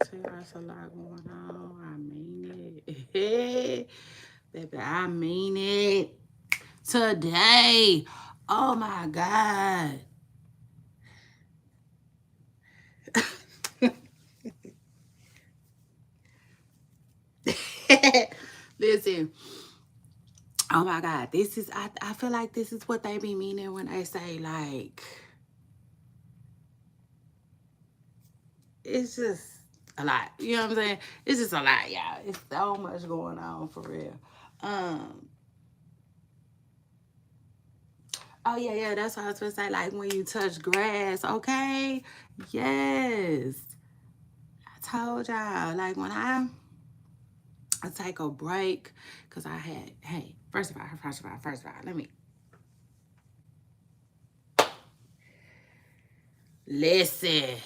tell you there's a lot going on. I mean it. Baby, I mean it. Today. Oh my God. Listen. Oh my God. This is I feel like this is what they be meaning when they say like it's just a lot. You know what I'm saying? It's just a lot, y'all. It's so much going on for real. Um Oh yeah, yeah. That's what I was gonna say. Like when you touch grass, okay? Yes. I told y'all. Like when I take a break, cause I had. Hey, first of all, let me listen.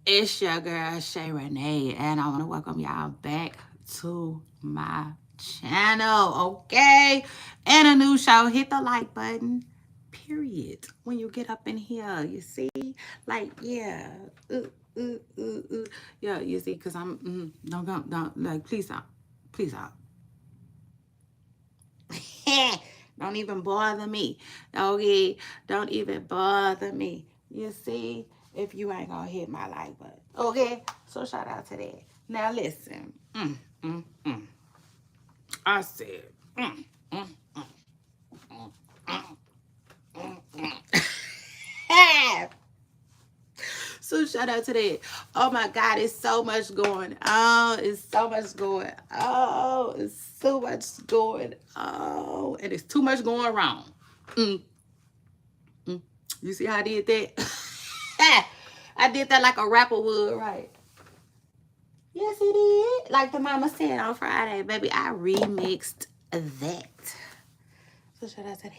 It's your girl Shay Renee, and I want to welcome y'all back to my channel, okay? And a new show. Hit the like button. Period. When you get up in here, you see, like, yeah, yeah, you see, cause I'm don't like, please don't. Don't even bother me. Okay, don't even bother me. You see, if you ain't gonna hit my like button, okay. So shout out to that. Now listen, mm. I said, mm, mm, mm. So shout out to that. Oh my God, it's so much going on. It's so much going on. It's so much going on. And it's too much going wrong. Mm, mm. You see how I did that? I did that like a rapper would, right? Yes, he did. Like the mama said on Friday, baby, I remixed that. So shout out to that.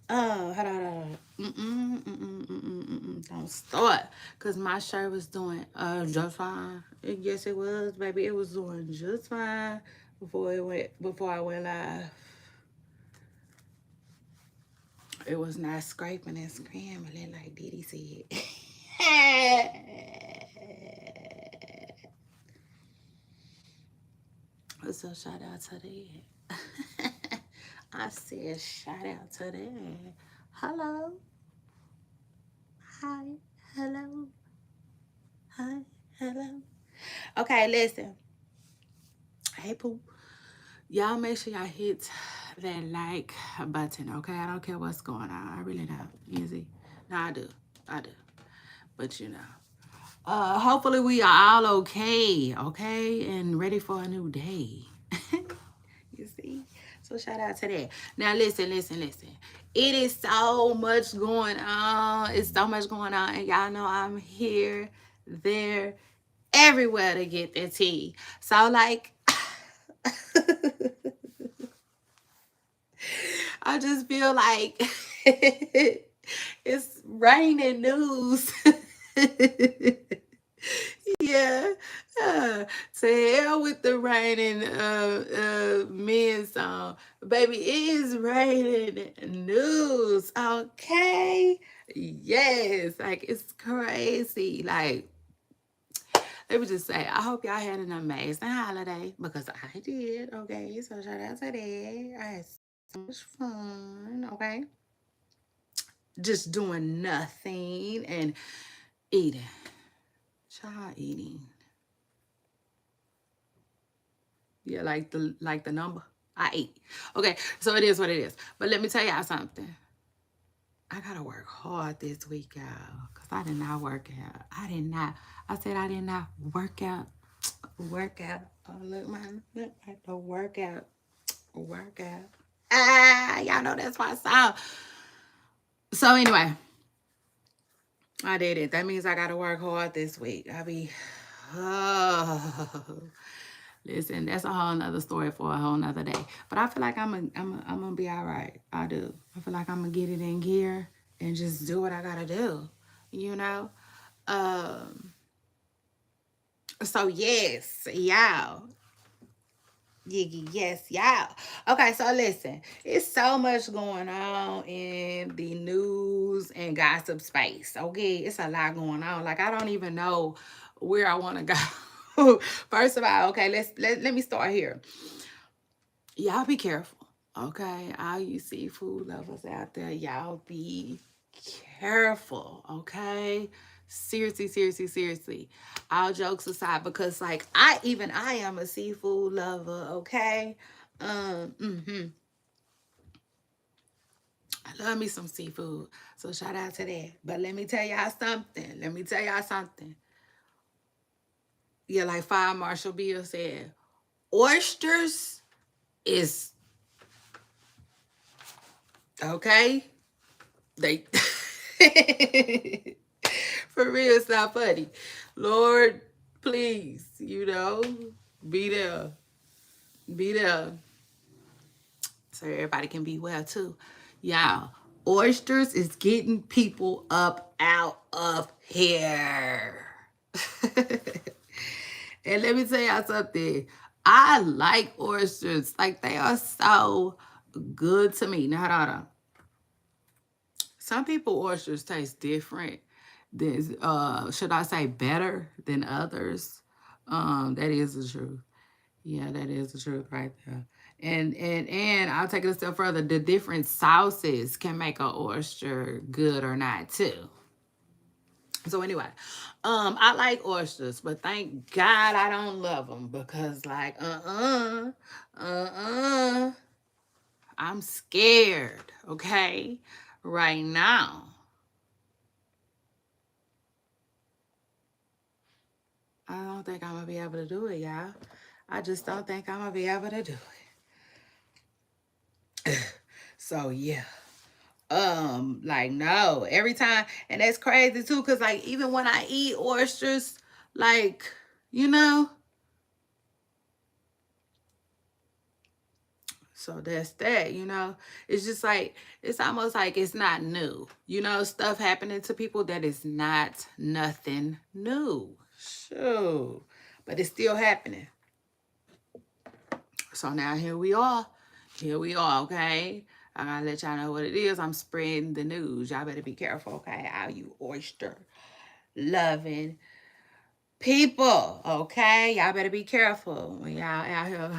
Oh, hold on. Don't start. Because my shirt was doing just fine. Yes, it was, baby. It was doing just fine before I went live. It was not scraping and scrambling like Diddy said. So shout out to that. I said shout out to that. Hello. Hi. Hello. Hi. Hello. Okay, listen. Hey, Pooh. Y'all make sure y'all hit that like button, okay? I don't care what's going on. I really don't. Easy. No, I do. I do. But you know. Hopefully we are all okay, okay? And ready for a new day. You see? So shout out to that. Now listen. It is so much going on. It's so much going on. And y'all know I'm here, there, everywhere to get the tea. So like I just feel like it's raining news. Yeah. To hell with the raining men song. Baby, it is raining news. Okay. Yes. Like it's crazy. Like let me just say, I hope y'all had an amazing holiday because I did. Okay, so shout out to that. I had so much fun. Okay, just doing nothing and eating. Child eating. Yeah, like the number. I ate. Okay, so it is what it is. But let me tell y'all something. I gotta work hard this week, y'all, cause I did not work out. I did not. I said I did not work out. Work out. Oh, look at the workout. Workout. Ah, y'all know that's my song. So anyway, I did it. That means I gotta work hard this week. I be, oh, listen, that's a whole nother story for a whole nother day. But I feel like I'm gonna be all right. I do. I feel like I'm gonna get it in gear and just do what I gotta do. You know. Um. So yes, y'all. Yes, y'all. Okay, so listen, it's so much going on in the news and gossip space. Okay, it's a lot going on. Like I don't even know where I want to go. First of all, okay, let me start here. Y'all be careful. Okay, all you seafood lovers out there, y'all be careful. Okay, seriously, seriously, seriously. All jokes aside, because like I am a seafood lover. Okay, mm-hmm. I love me some seafood. So shout out to that. But let me tell y'all something. Let me tell y'all something. Yeah, like Fire Marshall Bill said, oysters is okay. They for real, it's not funny. Lord, please, be there. Be there. So everybody can be well too. Y'all, oysters is getting people up out of here. And let me tell y'all something. I like oysters. Like they are so good to me. Now, hold on. Some people oysters taste different than should I say better than others. That is the truth. Yeah, that is the truth right there. And I'll take it a step further. The different sauces can make an oyster good or not too. So anyway, I like oysters, but thank God I don't love them because like uh I'm scared. Okay, right now. I don't think I'm gonna be able to do it, y'all. I just don't think I'm gonna be able to do it. So yeah. Like no. Every time, and that's crazy too, cause like even when I eat oysters, like, you know, so that's that. It's just like it's almost like it's not new. Stuff happening to people that is not nothing new. Sure. But it's still happening. So now here we are. Here we are, okay? I gotta let y'all know what it is. I'm spreading the news. Y'all better be careful, okay? All you oyster loving people, okay? Y'all better be careful when y'all out here.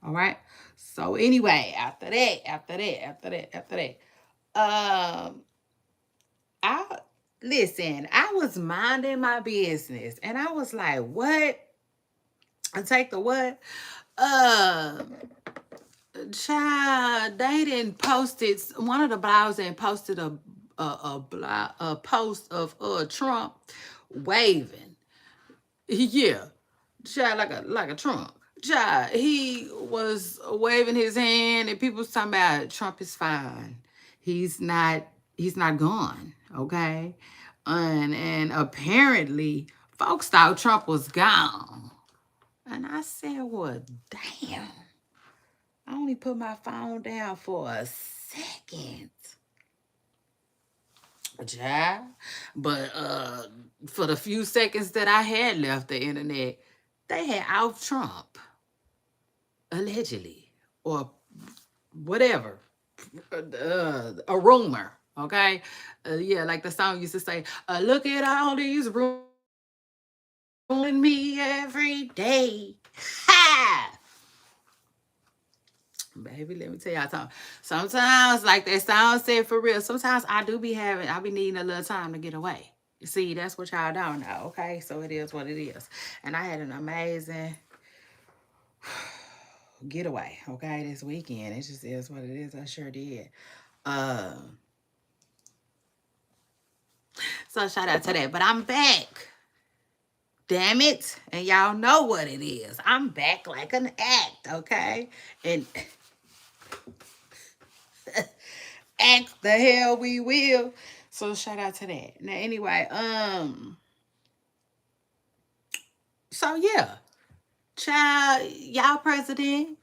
All right? So anyway, after that, I listen, I was minding my business and I was like, what? I take the what? Um Child, they didn't post it. One of the blogs and posted a post of Trump waving. Yeah, child, like a Trump. Child, he was waving his hand, and people was talking about Trump is fine. He's not. He's not gone. Okay, and apparently, folks thought Trump was gone. And I said, well, damn. I only put my phone down for a second. Yeah. But for the few seconds that I had left the internet, they had out Trump, allegedly, or whatever. A rumor. Okay. Yeah, like the song used to say, look at all these rumors me every day. Ha! Baby, let me tell y'all something. Sometimes, like that sound said for real, sometimes I be needing a little time to get away. See, that's what y'all don't know, okay? So it is what it is. And I had an amazing getaway, okay, this weekend. It just is what it is. I sure did. Uh, so shout out to that. But I'm back. Damn it. And y'all know what it is. I'm back like an act, okay? And act the hell we will. So shout out to that. Now anyway, so yeah. Child, y'all president.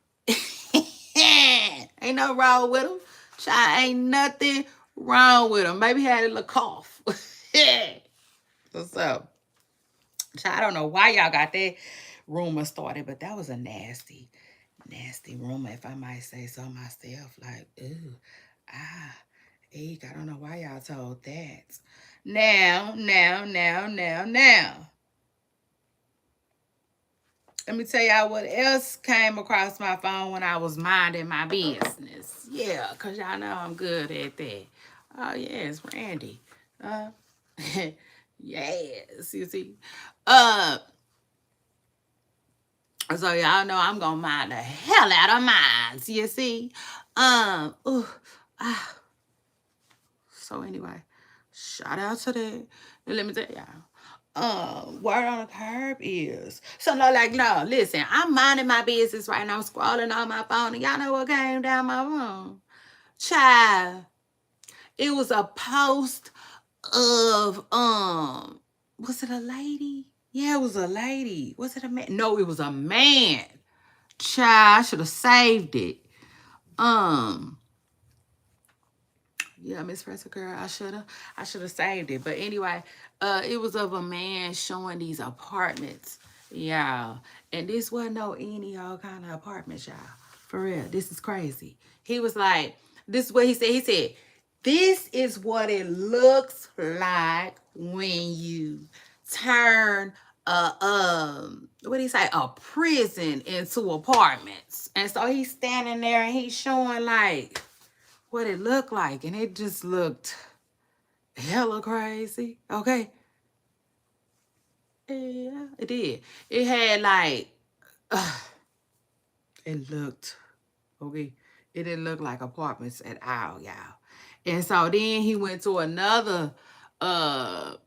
Ain't no wrong with him. Child, ain't nothing wrong with him. Maybe he had a little cough. What's up? Child, I don't know why y'all got that rumor started, but that was a nasty, nasty rumor, if I might say so myself. Like, ooh, ah. Eek, I don't know why y'all told that. Now. Let me tell y'all what else came across my phone when I was minding my business. Yeah, because y'all know I'm good at that. Oh, yes, Randy. Uh, yes, you see. So y'all know I'm gonna mind the hell out of mine. You see. Ooh, ah. So anyway, shout out to that. And let me tell y'all, word on the curb is so no, listen, I'm minding my business right now. I'm scrolling on my phone, and y'all know what came down my phone? Child, it was a post of was it a lady? Yeah, it was a lady. Was it a man? No, it was a man. Child, I should have saved it. Yeah, Miss Pressa Girl, I should have saved it. But anyway, it was of a man showing these apartments, y'all. And this wasn't no any old kind of apartments, y'all. For real, this is crazy. He was like, this is what he said. He said, this is what it looks like when you turn what do you say, a prison into apartments. And so he's standing there and he's showing like what it looked like, and it just looked hella crazy. Okay. Yeah, it did. It had like it looked okay. It didn't look like apartments at all, y'all. And so then he went to another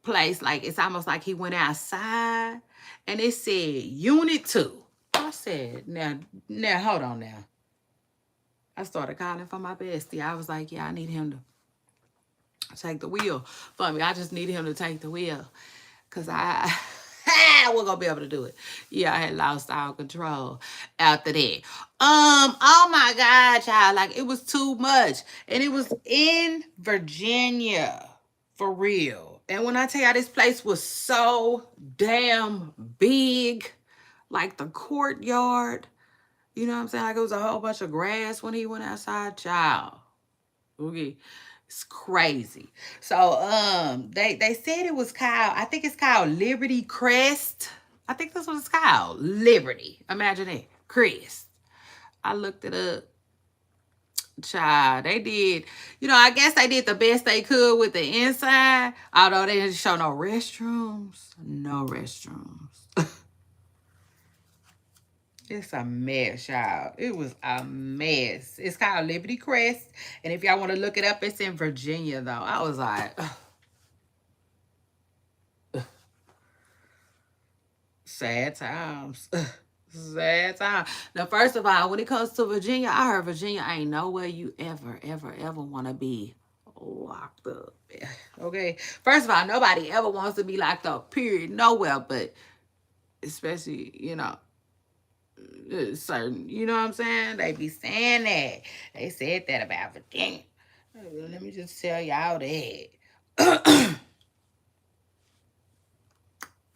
place, like it's almost like he went outside and it said unit 2. I said, now hold on now. I started calling for my bestie. I was like, yeah, I need him to take the wheel for me. I just need him to take the wheel because I wasn't gonna be able to do it. Yeah, I had lost all control after that. Oh my God, y'all, like it was too much. And it was in Virginia, for real. And when I tell y'all, this place was so damn big, like the courtyard, you know what I'm saying? Like it was a whole bunch of grass when he went outside, child. Okay. It's crazy. So they said it was called, I think it's called Liberty Crest. I think that's what it's called. Liberty. Imagine that. Crest. I looked it up. Child, they did, I guess they did the best they could with the inside, although they didn't show no restrooms. No restrooms. It's a mess, y'all. It was a mess. It's called Liberty Crest. And if y'all want to look it up, it's in Virginia, though. I was like, sad times. Sad times. Now, first of all, when it comes to Virginia, I heard Virginia ain't nowhere you ever want to be locked up. Okay? First of all, nobody ever wants to be locked up, period. Nowhere, but especially, certain, you know what I'm saying? They be saying that. They said that about Virginia. Let me just tell y'all that.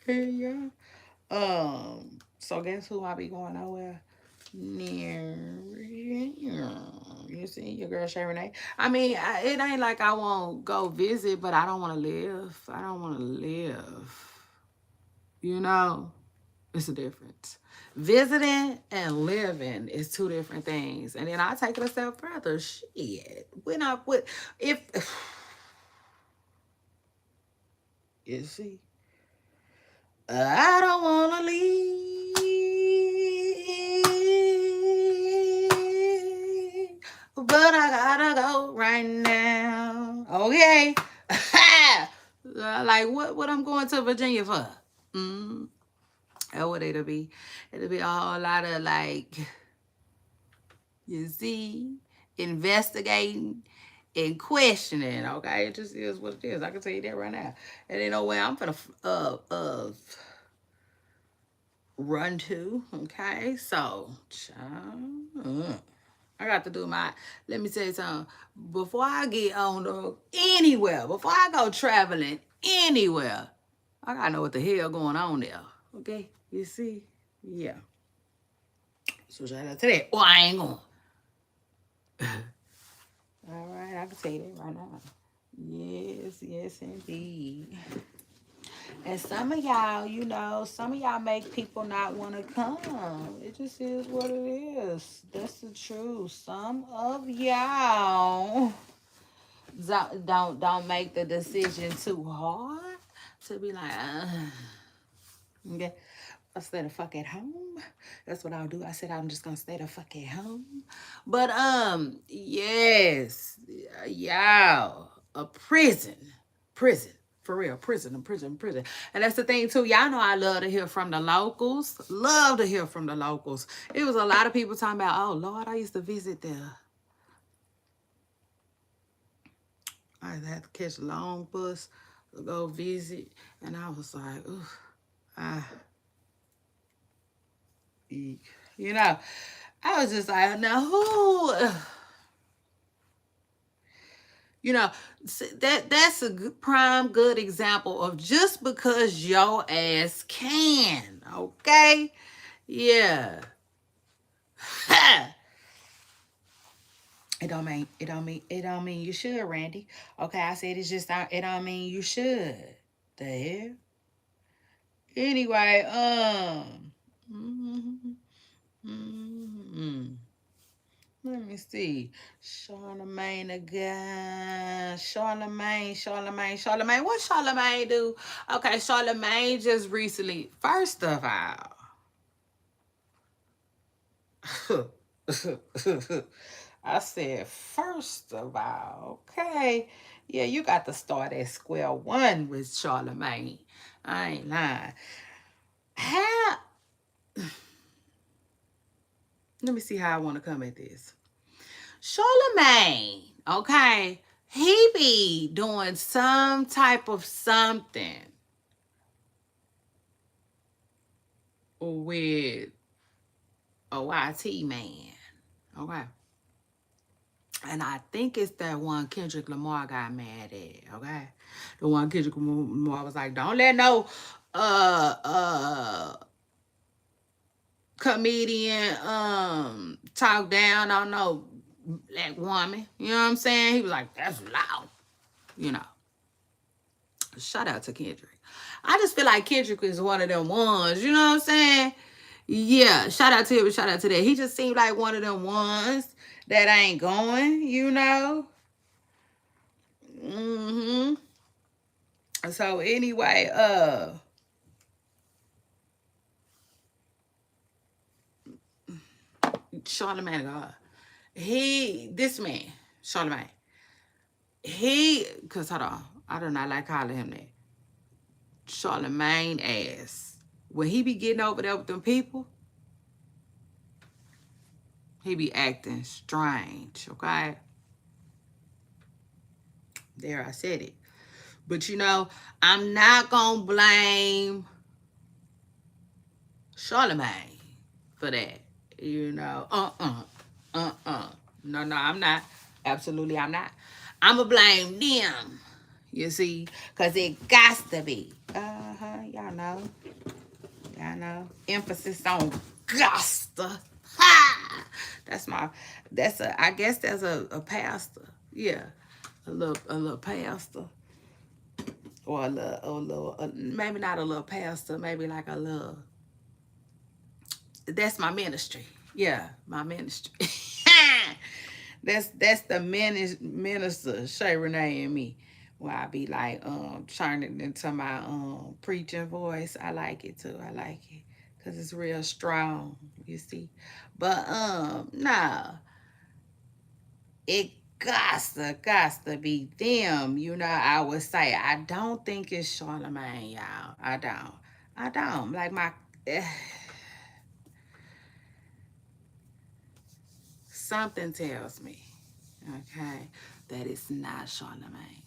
Yeah. So guess who I be going nowhere near? You see your girl Shay Renee. I mean, it ain't like I won't go visit, but I don't want to live. I don't want to live. It's a difference. Visiting and living is two different things. And then I take it a step further. Shit. When I put, if, you see, I don't want to leave, but I gotta go right now. Okay. Like what I'm going to Virginia for? What it'll be a whole lot of like, you see, investigating and questioning. Okay, it just is what it is. I can tell you that right now. And you know where I'm gonna run to. Okay, so I got to do my. Let me tell you something. Before I get on anywhere, before I go traveling anywhere, I gotta know what the hell going on there. Okay, you see, yeah. So shout out to that. Oh, I ain't going. All right, I can tell you that right now. Yes, yes, indeed. And some of y'all, you know, some of y'all make people not want to come. It just is what it is. That's the truth. Some of y'all don't make the decision too hard to be like, okay, I'll stay the fuck at home. That's what I'll do. I said I'm just gonna stay the fuck at home. But yes, y'all, a prison. For real, prison. And that's the thing too. Y'all know I love to hear from the locals. Love to hear from the locals. It was a lot of people talking about, oh Lord, I used to visit there. I had to catch a long bus to go visit. And I was like, ooh, ah, eek. You know, I was just like, now who, you know, that's a prime good example of just because your ass can, okay? Yeah. It don't mean you should, Randy. Okay, I said it's just not, it don't mean you should. The hell? Anyway, mhm, mhm. Let me see. Charlemagne again. Charlemagne. What Charlemagne do? Okay, Charlemagne just recently. First of all, I said, first of all, okay. Yeah, you got to start at square one with Charlemagne. I ain't lying. How? Let me see how I want to come at this. Charlemagne, okay, he be doing some type of something with a YT man, okay? And I think it's that one Kendrick Lamar got mad at, okay? The one Kendrick Lamar was like, don't let no uh comedian talk down on no black woman. You know what I'm saying? He was like, that's loud, you know. Shout out to Kendrick. I just feel like Kendrick is one of them ones, you know what I'm saying? Yeah, shout out to him, shout out to that. He just seemed like one of them ones that ain't going, you know? Mm-hmm. So anyway, Charlemagne God. This man, Charlemagne, cause hold on, I do not like calling him that. Charlemagne ass. When he be getting over there with them people, he be acting strange, okay? There, I said it. But you know, I'm not gonna blame Charlemagne for that. You know, No, I'm not. Absolutely, I'm not. I'ma blame them. You see, cause it got to be. Y'all know. Y'all know. Emphasis on gosta. Ha! I guess that's a pastor. Yeah. A little pastor. Or maybe not a little pastor, maybe like a little, that's my ministry. Yeah, my ministry. that's the minister, Shay Renee and me. Where I be like turning into my preaching voice. I like it too. I like it. Cause it's real strong, you see. But nah. It gots to be them. You know, I would say I don't think it's Charlemagne, y'all. I don't. Like my something tells me, okay, that it's not Charlemagne.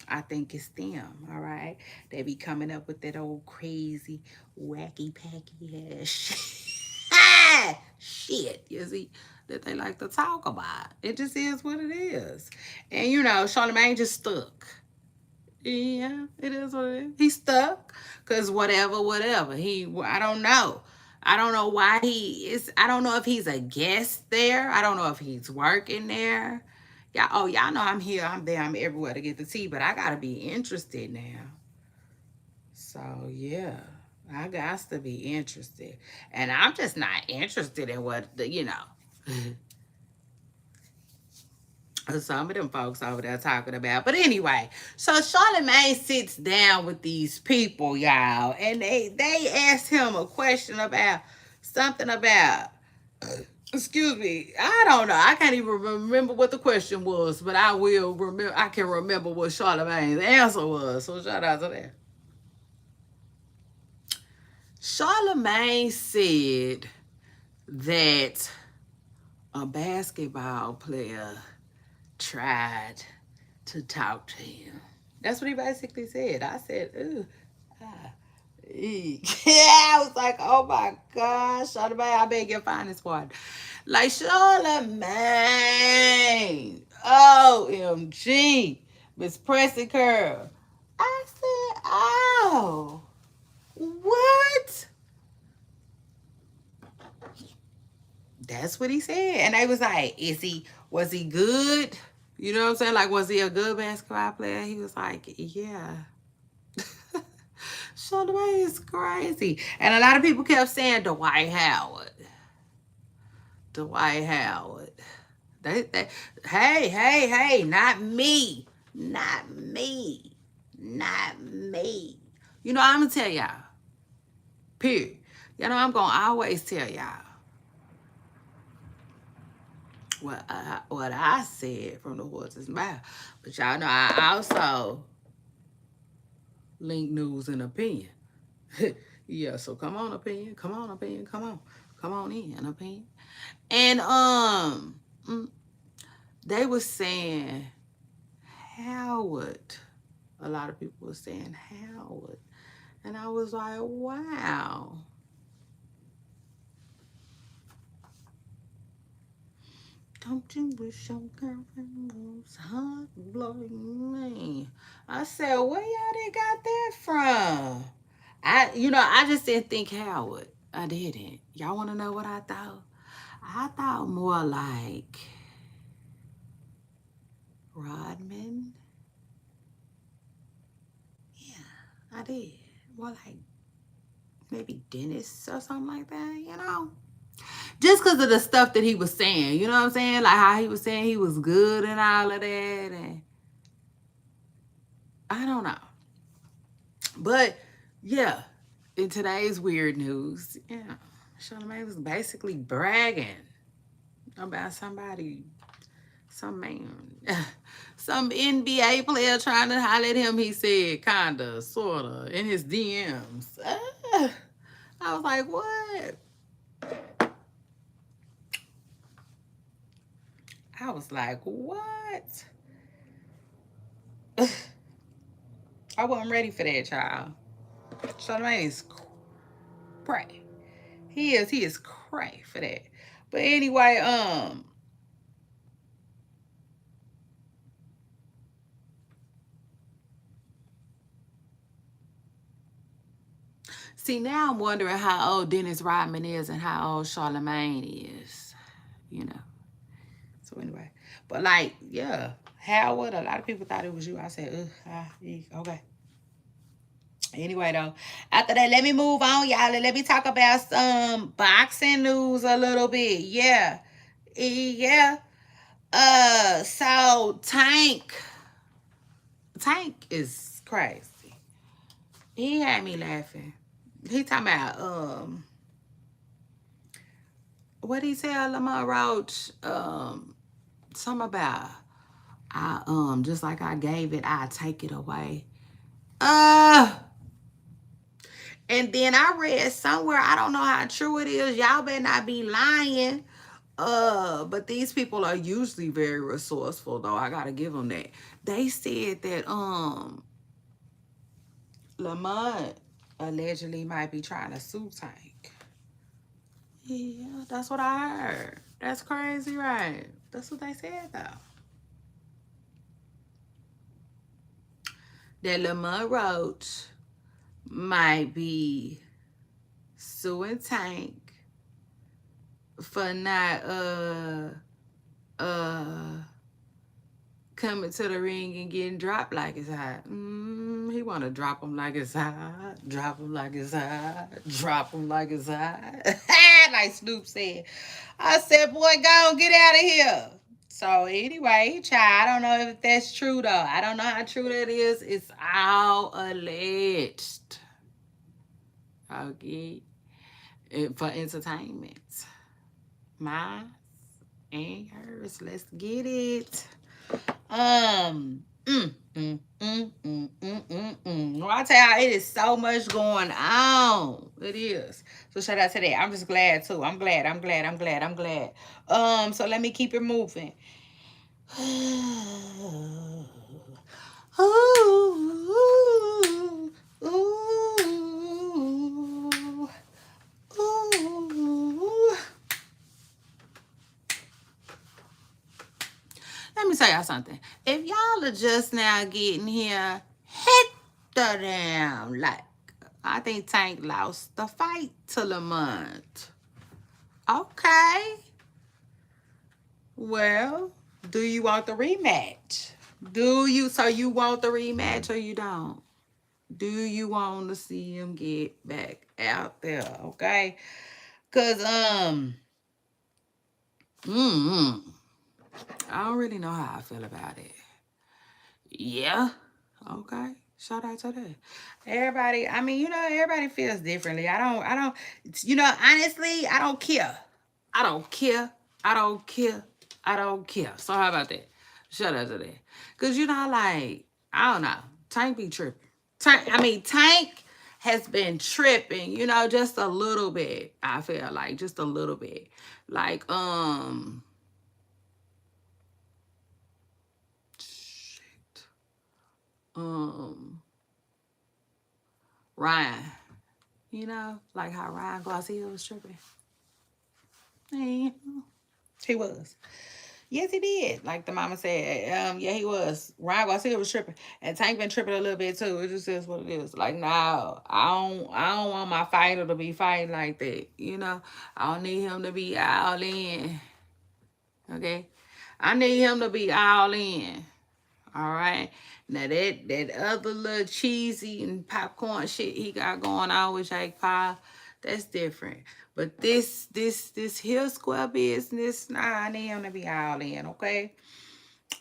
I think it's them, all right? They be coming up with that old crazy, wacky, packy ass shit, you see, that they like to talk about. It just is what it is. And, you know, Charlemagne just stuck. Yeah, it is what it is. He's stuck because whatever. I don't know. I don't know why he is. I don't know if he's a guest there. I don't know if he's working there. Yeah. Oh, y'all know I'm here. I'm there. I'm everywhere to get the tea. But I gotta be interested now. So yeah, I got to be interested, and I'm just not interested in what some of them folks over there talking about. But anyway, so Charlemagne sits down with these people, y'all, and they asked him a question about something about. Excuse me, I don't know. I can't even remember what the question was, but I will remember. I can remember what Charlemagne's answer was. So shout out to that. Charlemagne said that a basketball player tried to talk to him. That's what he basically said. I said, ooh, ah, eek. Yeah, I was like, oh my gosh, Charlemagne, I beg your find this part. Like, Charlemagne, OMG, Miss Pressy Curl. I said, oh, what? That's what he said. And they was like, was he good? You know what I'm saying? Like, was he a good basketball player? He was like, yeah. Charlemagne is crazy. And a lot of people kept saying Dwight Howard. Dwight Howard. Hey, not me. Not me. Not me. You know, I'm going to tell y'all. Period. You know, I'm going to always tell y'all what I said from the horse's mouth. But y'all know I also link news and opinion. Yeah, so come on, opinion. Come on, opinion. Come on. Come on in, opinion. And they were saying Howard. A lot of people were saying Howard. And I was like, wow. Don't you wish your girlfriend was hot blowing me? I said, where y'all they got that from? I just didn't think Howard. I didn't. Y'all want to know what I thought? I thought more like Rodman. Yeah, I did. More like maybe Dennis or something like that, Just because of the stuff that he was saying, you know what I'm saying? Like how he was saying he was good and all of that. And I don't know. But yeah, in today's weird news, yeah, Charlemagne was basically bragging about some man, some NBA player trying to holler at him. He said, kinda, sorta, in his DMs. I was like, what? I was like, what? I wasn't ready for that, child. Charlemagne is cray. He is cray for that. But anyway, see, now I'm wondering how old Dennis Rodman is and how old Charlemagne is, So anyway, but like, yeah, Howard, a lot of people thought it was you. I said, okay. Anyway, though, after that, let me move on, y'all. And let me talk about some boxing news a little bit. Yeah. Yeah. So Tank is crazy. He had me laughing. He talking about what he tell Lamar Roach? Something about just like I gave it, I take it away. And then I read somewhere, I don't know how true it is. Y'all better not be lying. But these people are usually very resourceful, though. I gotta give them that. They said that Lamont allegedly might be trying to sue Tank. Yeah, that's what I heard. That's crazy, right? That's what they said, though. That Lamont Roach might be Sue and Tank for not uh coming to the ring and getting dropped like it's hot. He want to drop him like it's hot. Drop him like it's hot. Drop him like it's hot. Like Snoop said. I said, boy, go on, get out of here. So anyway, child, I don't know if that's true though. I don't know how true that is. It's all alleged. Okay. For entertainment. Mine and hers. Let's get it. Well, I tell you, it is so much going on. It is. So shout out to that. I'm just glad too. I'm glad. So let me keep it moving. Ooh, ooh, ooh, ooh. Let me tell y'all something. If y'all are just now getting here, hit the damn like. I think Tank lost the fight to Lamont. Okay. Well, do you want the rematch? So you want the rematch or you don't? Do you want to see him get back out there? Okay. Cause I don't really know how I feel about it. Yeah. Okay. Shout out to that. Everybody, I mean, everybody feels differently. I don't, honestly, I don't care. I don't care. I don't care. I don't care. So how about that? Shout out to that. Cause like, I don't know. Tank be tripping. Tank has been tripping, just a little bit. I feel like just a little bit. Like, Ryan, like how Ryan Garcia was tripping. He was. Yes, he did. Like the mama said, yeah, he was. Ryan Garcia was tripping, and Tank been tripping a little bit too. It just is what it is. Like, no, I don't want my fighter to be fighting like that. I don't need him to be all in. Okay, I need him to be all in. All right. Now that other little cheesy and popcorn shit he got going on with Jake Paul, that's different. But this here square business, nah, I need him to be all in, okay?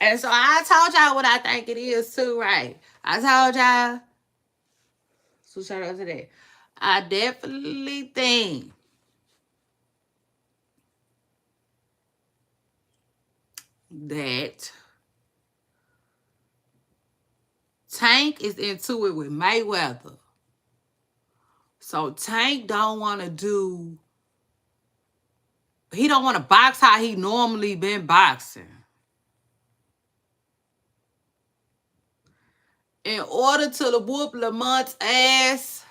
And so I told y'all what I think it is too, right? I told y'all. So shout out to that. I definitely think that Tank is into it with Mayweather. So Tank don't want to do, he don't want to box how he normally been boxing. In order to whoop Lamont's ass,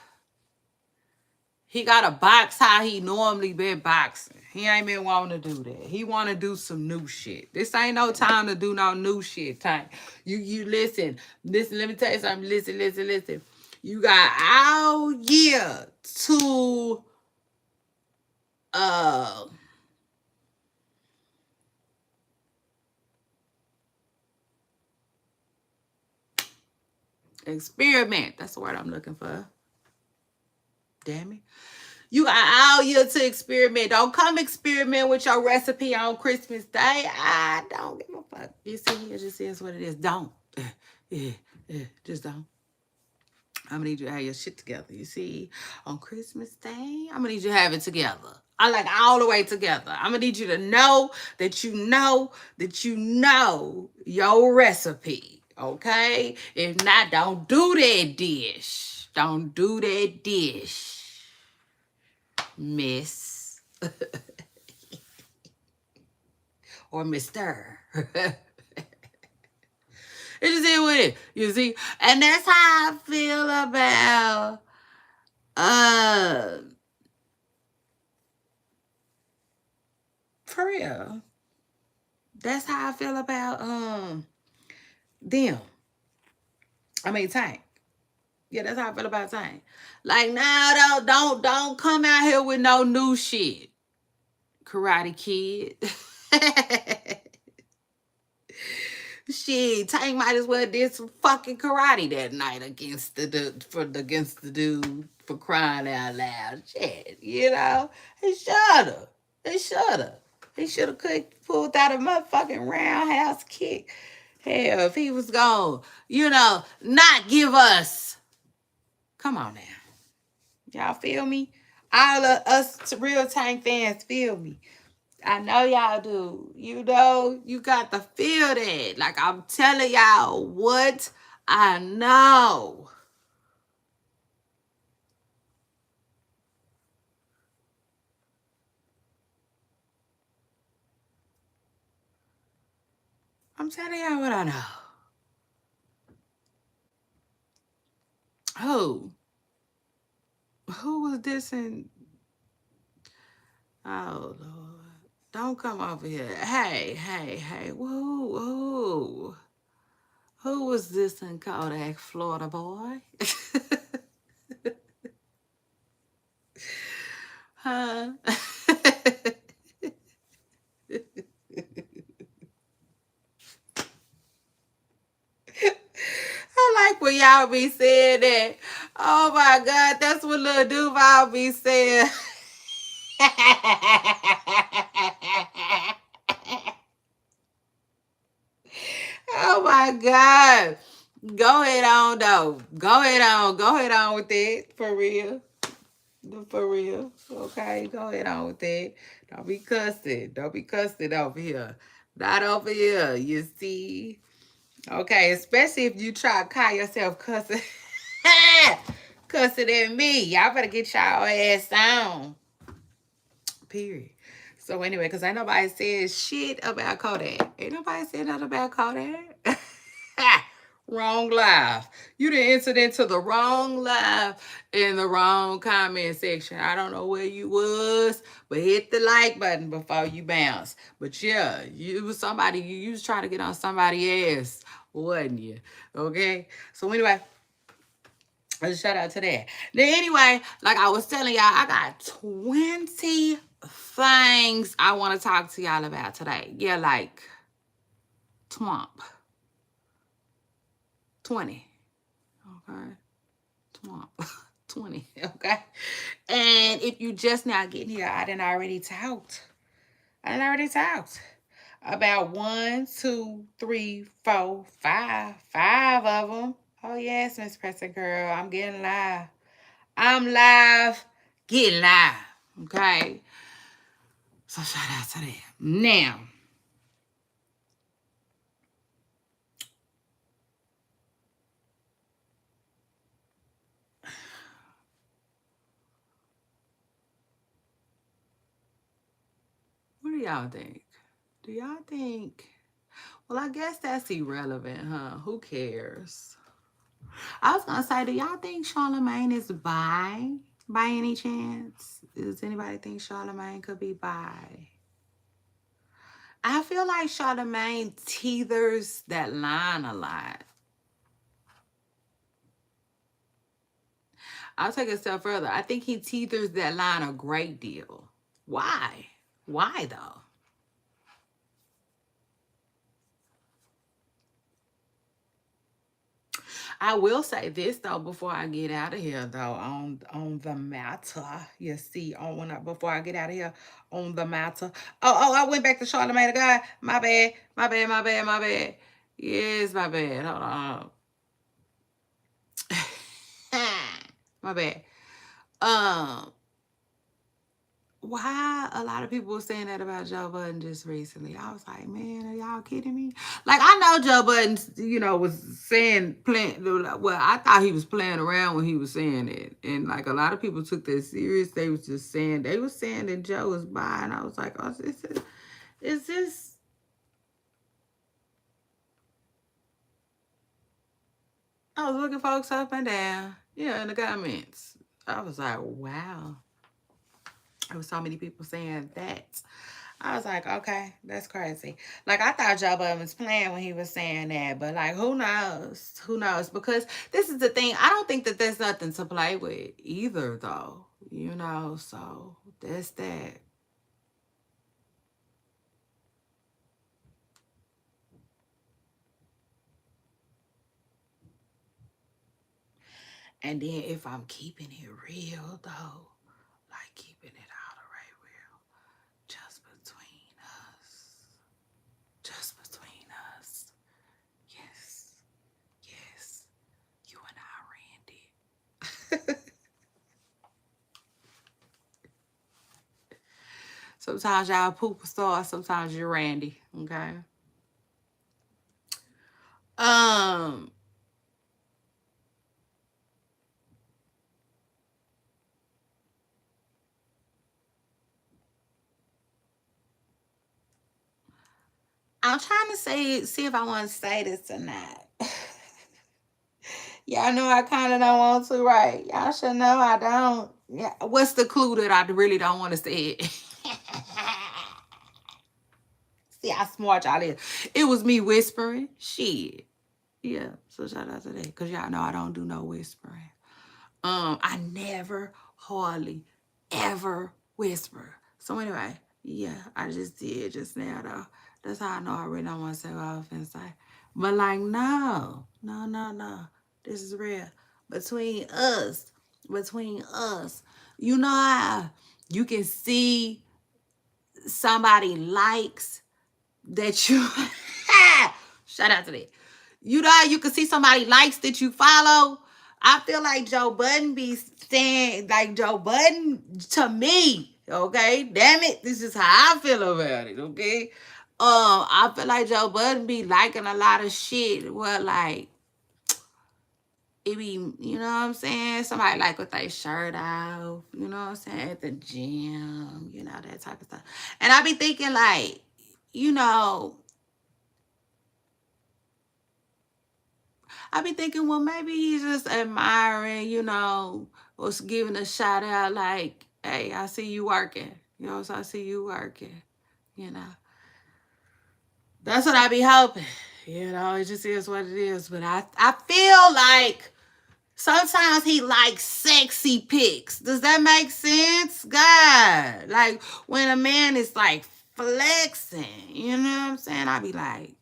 he got to box how he normally been boxing. He ain't been wanting to do that. He want to do some new shit. This ain't no time to do no new shit, Tank. You listen, let me tell you something. Listen. You got all year to experiment. That's the word I'm looking for. Damn it. You got all year to experiment. Don't come experiment with your recipe on Christmas Day. I don't give a fuck. You see, it just is what it is. Don't. Just don't. I'm gonna need you to have your shit together. You see, on Christmas Day, I'm gonna need you to have it together. I like all the way together. I'm gonna need you to know that you know your recipe. Okay? If not, don't do that dish. Don't do that dish, Miss or Mister. It just is what it is. You see? And that's how I feel about for real. That's how I feel about them. Tank. Yeah, that's how I feel about Tank. Like, now, don't come out here with no new shit, Karate Kid. Shit, Tank might as well did some fucking karate that night against against the dude for crying out loud. Shit, you know, he shoulda, he shoulda, he shoulda pulled out a motherfucking roundhouse kick. Hell, if he was gone, you know, not give us. Come on now, y'all feel me? All of us real Tank fans feel me. I know y'all do. You know, you got to feel that. Like, I'm telling y'all what I know. I'm telling y'all what I know. Who? Who was this in? Oh, Lord. Don't come over here. Hey. Whoa. Who was this in Kodak, Florida boy? Huh? I like when y'all be saying that. Oh my God, that's what Lil Duval be saying. Oh my God. Go ahead on though. Go ahead on. Go ahead on with it. For real. For real. Okay, go ahead on with that. Don't be cussing. Don't be cussing over here. Not over here, you see. Okay, especially if you try to call yourself cussing. Cussing at me. Y'all better get y'all ass on. Period. So anyway, because ain't nobody said shit about Kodak. Ain't nobody said nothing about Kodak. Wrong live. You done entered into the wrong live in the wrong comment section. I don't know where you was, but hit the like button before you bounce. But yeah, you was somebody, you was trying to get on somebody's ass, wasn't you? Okay? So anyway, let's shout out to that. Then anyway, like I was telling y'all, I got 20 things I want to talk to y'all about today. Yeah, like twomp. 20. Okay. Twomp. 20. Okay. And if you just now getting here, I done already talked about 1, 2, 3, 4, 5. 5 of them. Oh yes, Miss Preston Girl, I'm getting live. I'm live, getting live. Okay. So shout out to that. Now, what do y'all think? Do y'all think? Well, I guess that's irrelevant, huh? Who cares? I was gonna say, do y'all think Charlamagne is bi by any chance? Does anybody think Charlamagne could be bi? I feel like Charlamagne teethers that line a lot. I'll take it a step further. I think he teethers that line a great deal. Why? Why though? I will say this though before I get out of here though on the matter. You see, before I get out of here on the matter. I went back to Charlamagne the God. My bad. Yes, my bad. Hold on. My bad. Um, why a lot of people were saying that about Joe Budden just recently. I was like, man, are y'all kidding me? Like, I know Joe Budden, was playing, well, I thought he was playing around when he was saying it. And like a lot of people took that serious. They was saying that Joe was bi. And I was like, oh, is this, I was looking folks up and down, in the comments. I was like, wow. There was so many people saying that. I was like, okay, that's crazy. Like, I thought Joe Budden was playing when he was saying that, but like, who knows? Who knows? Because this is the thing. I don't think that there's nothing to play with either, though. You know, so that's that. And then if I'm keeping it real, though, like keeping it all the way real, just between us, just between us. Yes, yes, you and I, Randy. Sometimes y'all poop star, sometimes you're Randy. Okay. Um, I'm trying to see if I want to say this or not. Y'all know I kind of don't want to, right? Y'all should know I don't. Yeah. What's the clue that I really don't want to say it? See how smart y'all is. It was me whispering. Shit. Yeah. So shout out to that. Because y'all know I don't do no whispering. I never hardly ever whisper. So anyway, yeah, I just did just now though. That's how I know I really don't want to say what I was finna say. But like, no, no, no, no. This is real. Between us, between us. You know how you can see somebody likes that you shout out to that. You know how you can see somebody likes that you follow. I feel like Joe Budden be saying like Joe Budden to me. Okay, damn it, this is how I feel about it. Okay, I feel like Joe Budden be liking a lot of shit. Well, like it be, you know what I'm saying? Somebody like with their shirt off, you know what I'm saying, at the gym, you know, that type of stuff. And I be thinking like, you know, I be thinking, well, maybe he's just admiring, you know, or giving a shout out like, hey, I see you working. You know, so I see you working, you know. That's what I be hoping. You know, it just is what it is. But I feel like sometimes he likes sexy pics. Does that make sense? God. Like when a man is like flexing, you know what I'm saying? I be like,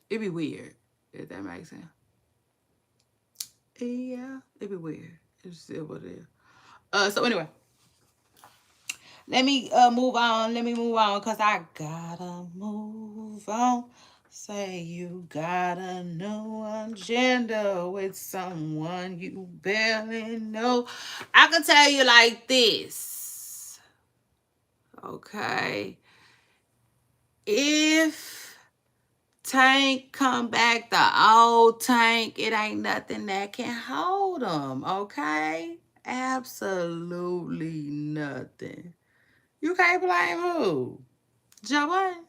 it'd be weird, if that makes sense. Yeah, it'd be weird. It's still what it is. So anyway, let me move on. Let me move on because I gotta move on. Say you got a new agenda with someone you barely know. I can tell you like this. Okay. If Tank come back the old Tank, it ain't nothing that can hold him, okay? Absolutely nothing. You can't blame who? Joanne.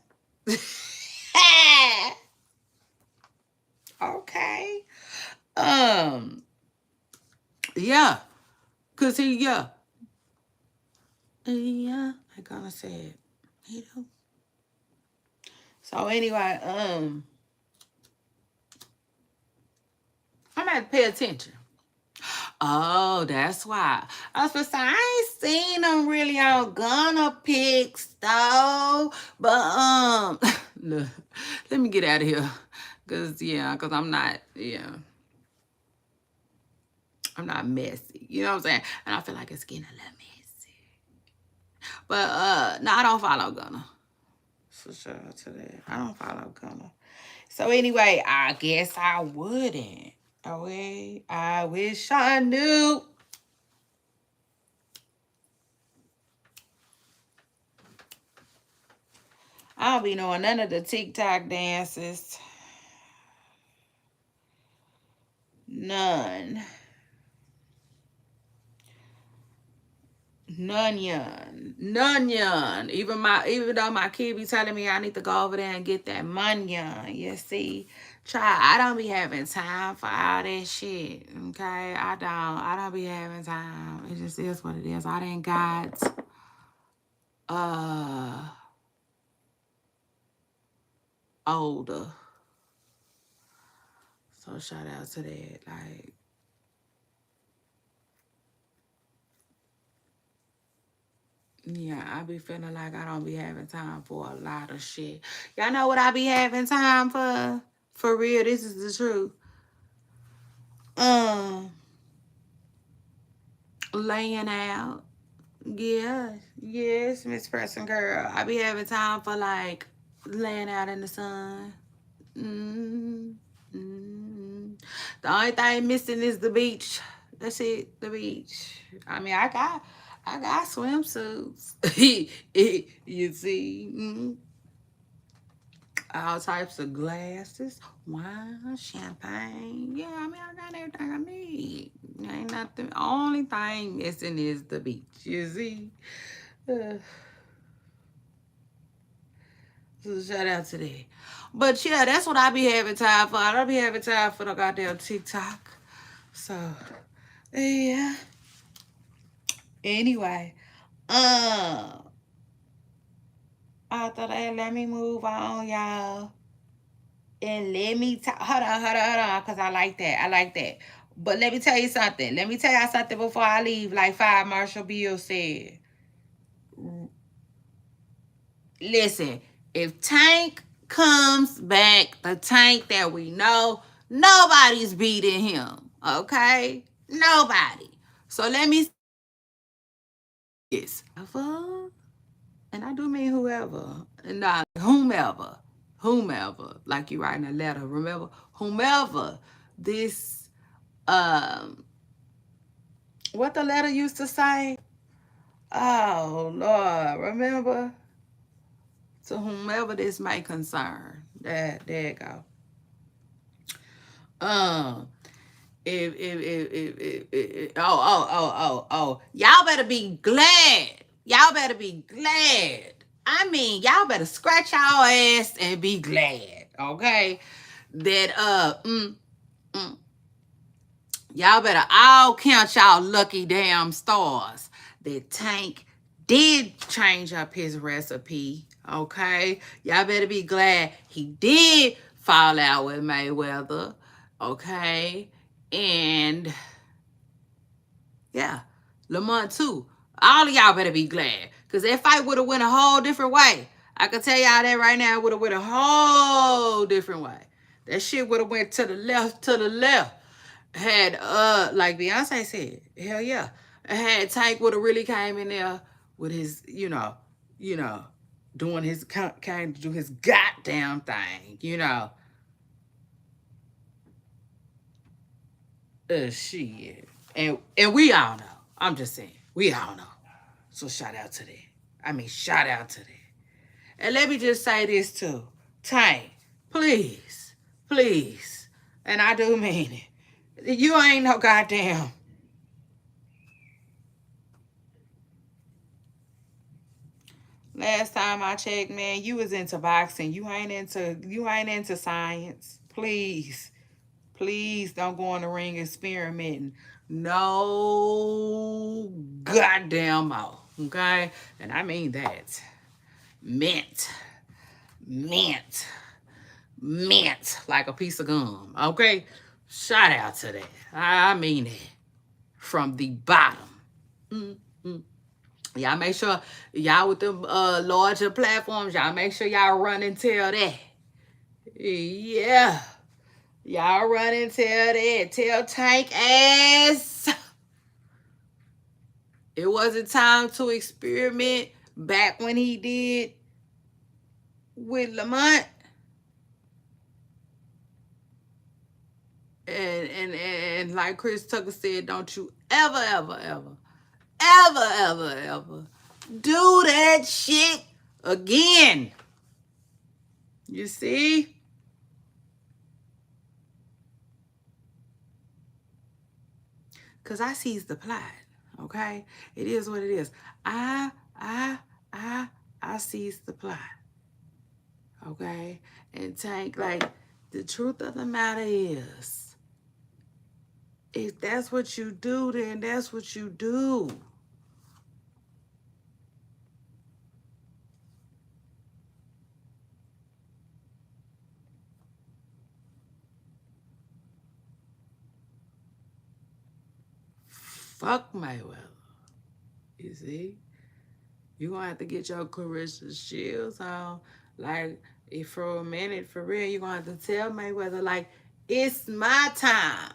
Okay. Um, yeah. Cause he, yeah. Yeah, I gonna say it. You know. So anyway, I'm gonna have to pay attention. Oh, that's why. I was supposed to say, I ain't seen them really on Gunna pics though. But look, let me get out of here. Cause I'm not, yeah. I'm not messy. You know what I'm saying? And I feel like it's getting a little messy. But no, I don't follow Gunna. For sure to that. I don't follow Gunna. So anyway, I guess I wouldn't. Okay. I wish I knew. I don't be knowing none of the TikTok dances. None. None yon. None yon. Even though my kid be telling me I need to go over there and get that money yon. You see. I don't be having time for all that shit. Okay? I don't be having time. It just is what it is. I didn't got older. So shout out to that. Like, yeah, I be feeling like I don't be having time for a lot of shit. Y'all know what I be having time for? For real, this is the truth. Um, Laying out. Yeah, yes, Miss Preston girl. I be having time for like laying out in the sun. Mm, mm. The only thing missing is the beach. That's it, the beach. I mean, I got swimsuits. You see, all types of glasses, wine, champagne. Yeah, I mean, I got everything I need. Ain't nothing. Only thing missing is the beach. You see. Uh, so shout out to that. But yeah, that's what I be having time for. I don't be having time for the goddamn TikTok. So yeah. Anyway, I thought, hey, let me move on, y'all, and let me talk. Hold on, cause I like that. I like that. But let me tell you something. Let me tell y'all something before I leave. Like Five Marshall Bill said. Listen, if Tank comes back, the Tank that we know, nobody's beating him. Okay? Nobody. So let me say this. And I do mean whoever. Not whomever. Like you writing a letter. Remember? Whomever this what the letter used to say? Oh Lord, remember? To whomever this may concern. There you go. Um, if y'all better be glad. Y'all better be glad. I mean, y'all better scratch y'all ass and be glad, okay? That y'all better all count y'all lucky damn stars that Tank did change up his recipe, okay? Y'all better be glad he did fall out with Mayweather, okay? And yeah, Lamont too. All of y'all better be glad. Because that fight would have went a whole different way. I can tell y'all that right now. It would have went a whole different way. That shit would have went to the left. Had like Beyonce said, hell yeah. Had Tank would have really came in there with his, doing his kind to do his goddamn thing, shit. And we all know. I'm just saying, we all know. So shout out to that. I mean, shout out to that. And let me just say this too. Tank, please, and I do mean it. You ain't no goddamn. Last time I checked, man, you was into boxing. You ain't into science. Please don't go in the ring experimenting. No goddamn more. Okay? And I mean that. Mint. Mint. Mint. Like a piece of gum. Okay? Shout out to that. I mean that. From the bottom. Mm-hmm. Y'all make sure y'all with them larger platforms, y'all make sure y'all run and tell that. Yeah. Y'all run and tell that. Tell Tank ass. It wasn't time to experiment back when he did with Lamont. And like Chris Tucker said, don't you ever do that shit again. You see? Cause I sees the plot. Okay? It is what it is. I sees the plot. Okay? And Tank, like, the truth of the matter is, if that's what you do, then that's what you do. Fuck Mayweather. You see? You gonna have to get your Clarissa Shields on. Like, if for a minute, for real, you gonna have to tell Mayweather, like, it's my time.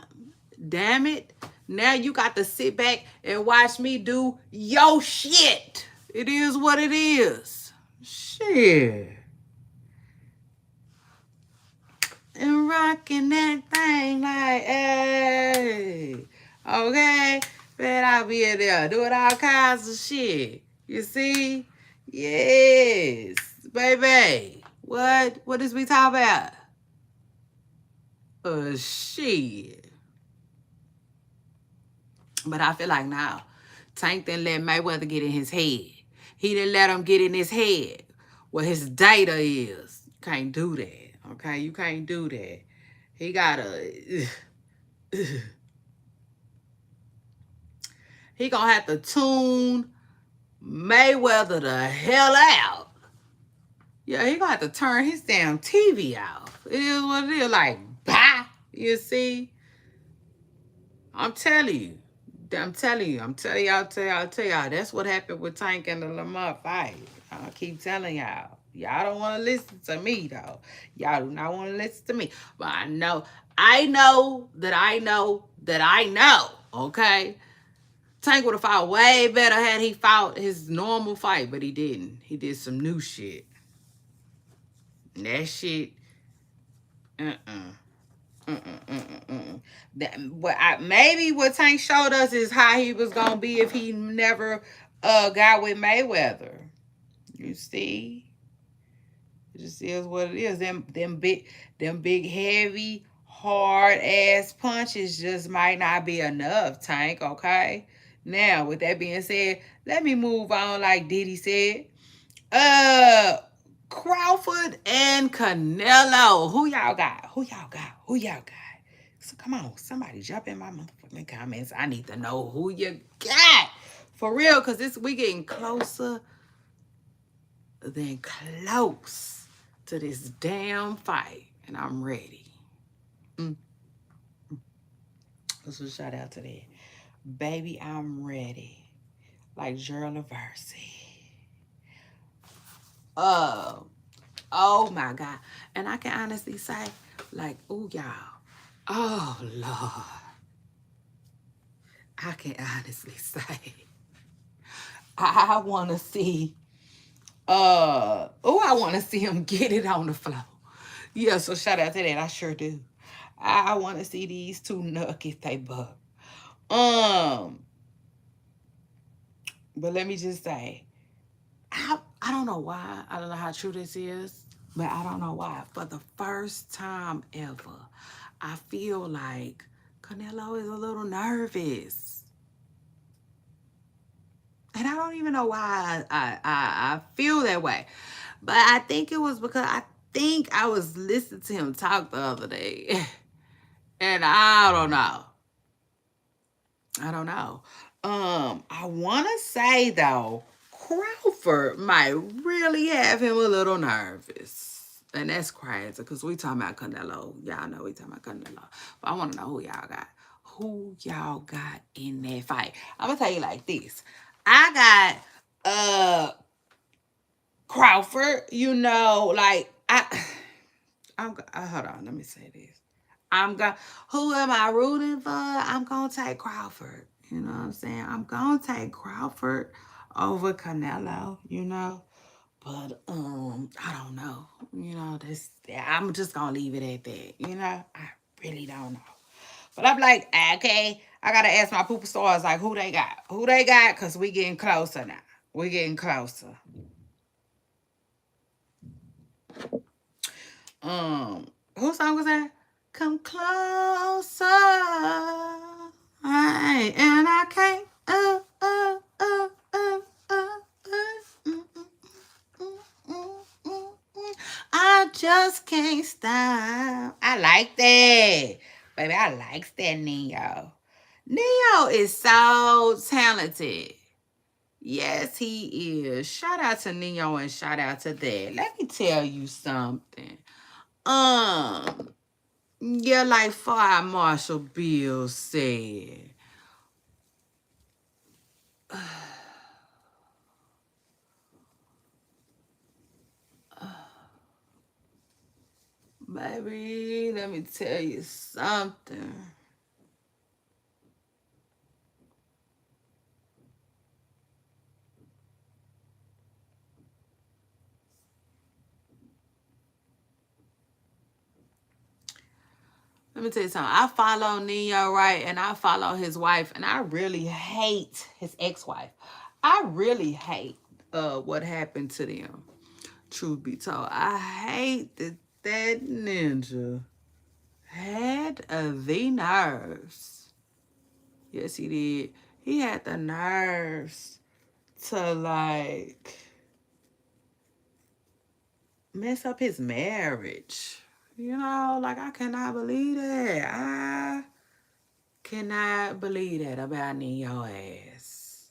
Damn it. Now you got to sit back and watch me do your shit. It is what it is. Shit. And rocking that thing like, hey. Okay? Bet I'll be in there doing all kinds of shit. You see? Yes. Baby. What is we talking about? Shit. But I feel like now, Tank didn't let Mayweather get in his head. He didn't let him get in his head what his data is. Can't do that. Okay? You can't do that. He gotta... He gonna have to tune Mayweather the hell out. Yeah, he gonna have to turn his damn TV off. It is what it is. Like, bah! You see? I'm telling you. I'm telling y'all. That's what happened with Tank and the Lamar fight. I keep telling y'all. Y'all don't want to listen to me, though. Y'all do not want to listen to me. But I know that I know, okay? Tank would have fought way better had he fought his normal fight, but he didn't. He did some new shit. And that shit, maybe what Tank showed us is how he was gonna be if he never got with Mayweather. You see, it just is what it is. Them big heavy hard ass punches just might not be enough, Tank. Okay. Now, with that being said, let me move on. Like Diddy said, Crawford and Canelo. Who y'all got? So come on, somebody jump in my motherfucking comments. I need to know who you got. For real, because we getting closer than close to this damn fight. And I'm ready. So shout out to that. Baby, I'm ready. Like Gerald Versi. Oh my God. And I can honestly say, like, oh y'all. Oh Lord. I can honestly say, I want to see, I want to see him get it on the floor. Yeah, so shout out to that. I sure do. I want to see these two nuggets they buck. But let me just say, I don't know why. I don't know how true this is, but I don't know why. For the first time ever, I feel like Canelo is a little nervous. And I don't even know why I feel that way. But I think it was because I think I was listening to him talk the other day. And I don't know. I want to say, though, Crawford might really have him a little nervous. And that's crazy because we talking about Canelo. Y'all know we talking about Canelo. But I want to know who y'all got. Who y'all got in that fight? I'm going to tell you like this. I got Crawford, you know, like, hold on, let me say this. Who am I rooting for? I'm going to take Crawford. You know what I'm saying? I'm going to take Crawford over Canelo, you know. But, I don't know. You know, I'm just going to leave it at that. You know, I really don't know. But I'm like, okay, I got to ask my pooper stars, like, who they got? Who they got? Because we getting closer now. We getting closer. Whose song was that? Come closer. And I can't. I just can't stop. I like that. Baby, I like that Neo. Neo is so talented. Yes, he is. Shout out to Neo and shout out to that. Let me tell you something. Yeah, like Fire Marshal Bill said, Baby, let me tell you something. Let me tell you something. I follow Neo, right? And I follow his wife, and I really hate his ex-wife. I really hate what happened to them. Truth be told, I hate that ninja had the nerves. Yes, he did. He had the nerves to like mess up his marriage. You know, like I cannot believe that. I cannot believe that about Neo ass.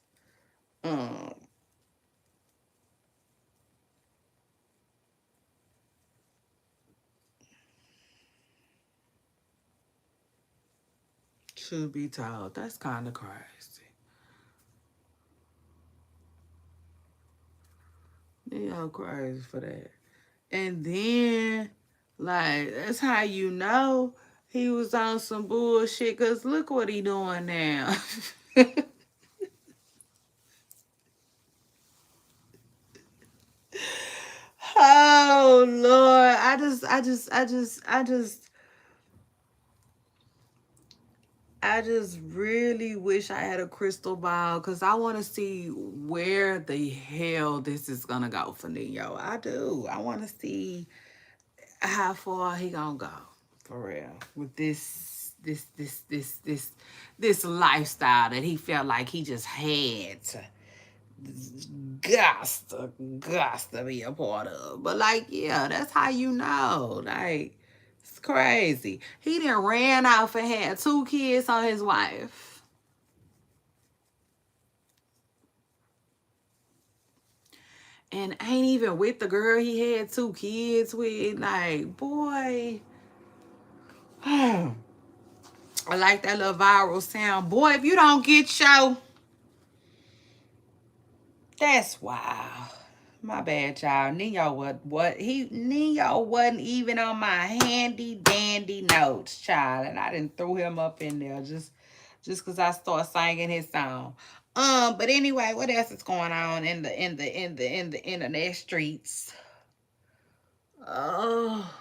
Um, Should be told. That's kind of crazy. Neo crazy for that. And then, like, that's how you know he was on some bullshit. Cause look what he doing now. Oh Lord, I just really wish I had a crystal ball because I want to see where the hell this is gonna go for Neo. I do. I want to see how far he gonna go for real with this lifestyle that he felt like he just had to got to be a part of. But like, yeah, that's how you know. Like, it's crazy. He done ran off and had 2 kids on his wife. And ain't even with the girl he had 2 kids with. Like, boy. I like that little viral sound. Boy, if you don't get your... That's wild. My bad, y'all. Neo wasn't even on my handy dandy notes, child, and I didn't throw him up in there just because I started singing his song. But anyway, what else is going on in the internet streets? Oh,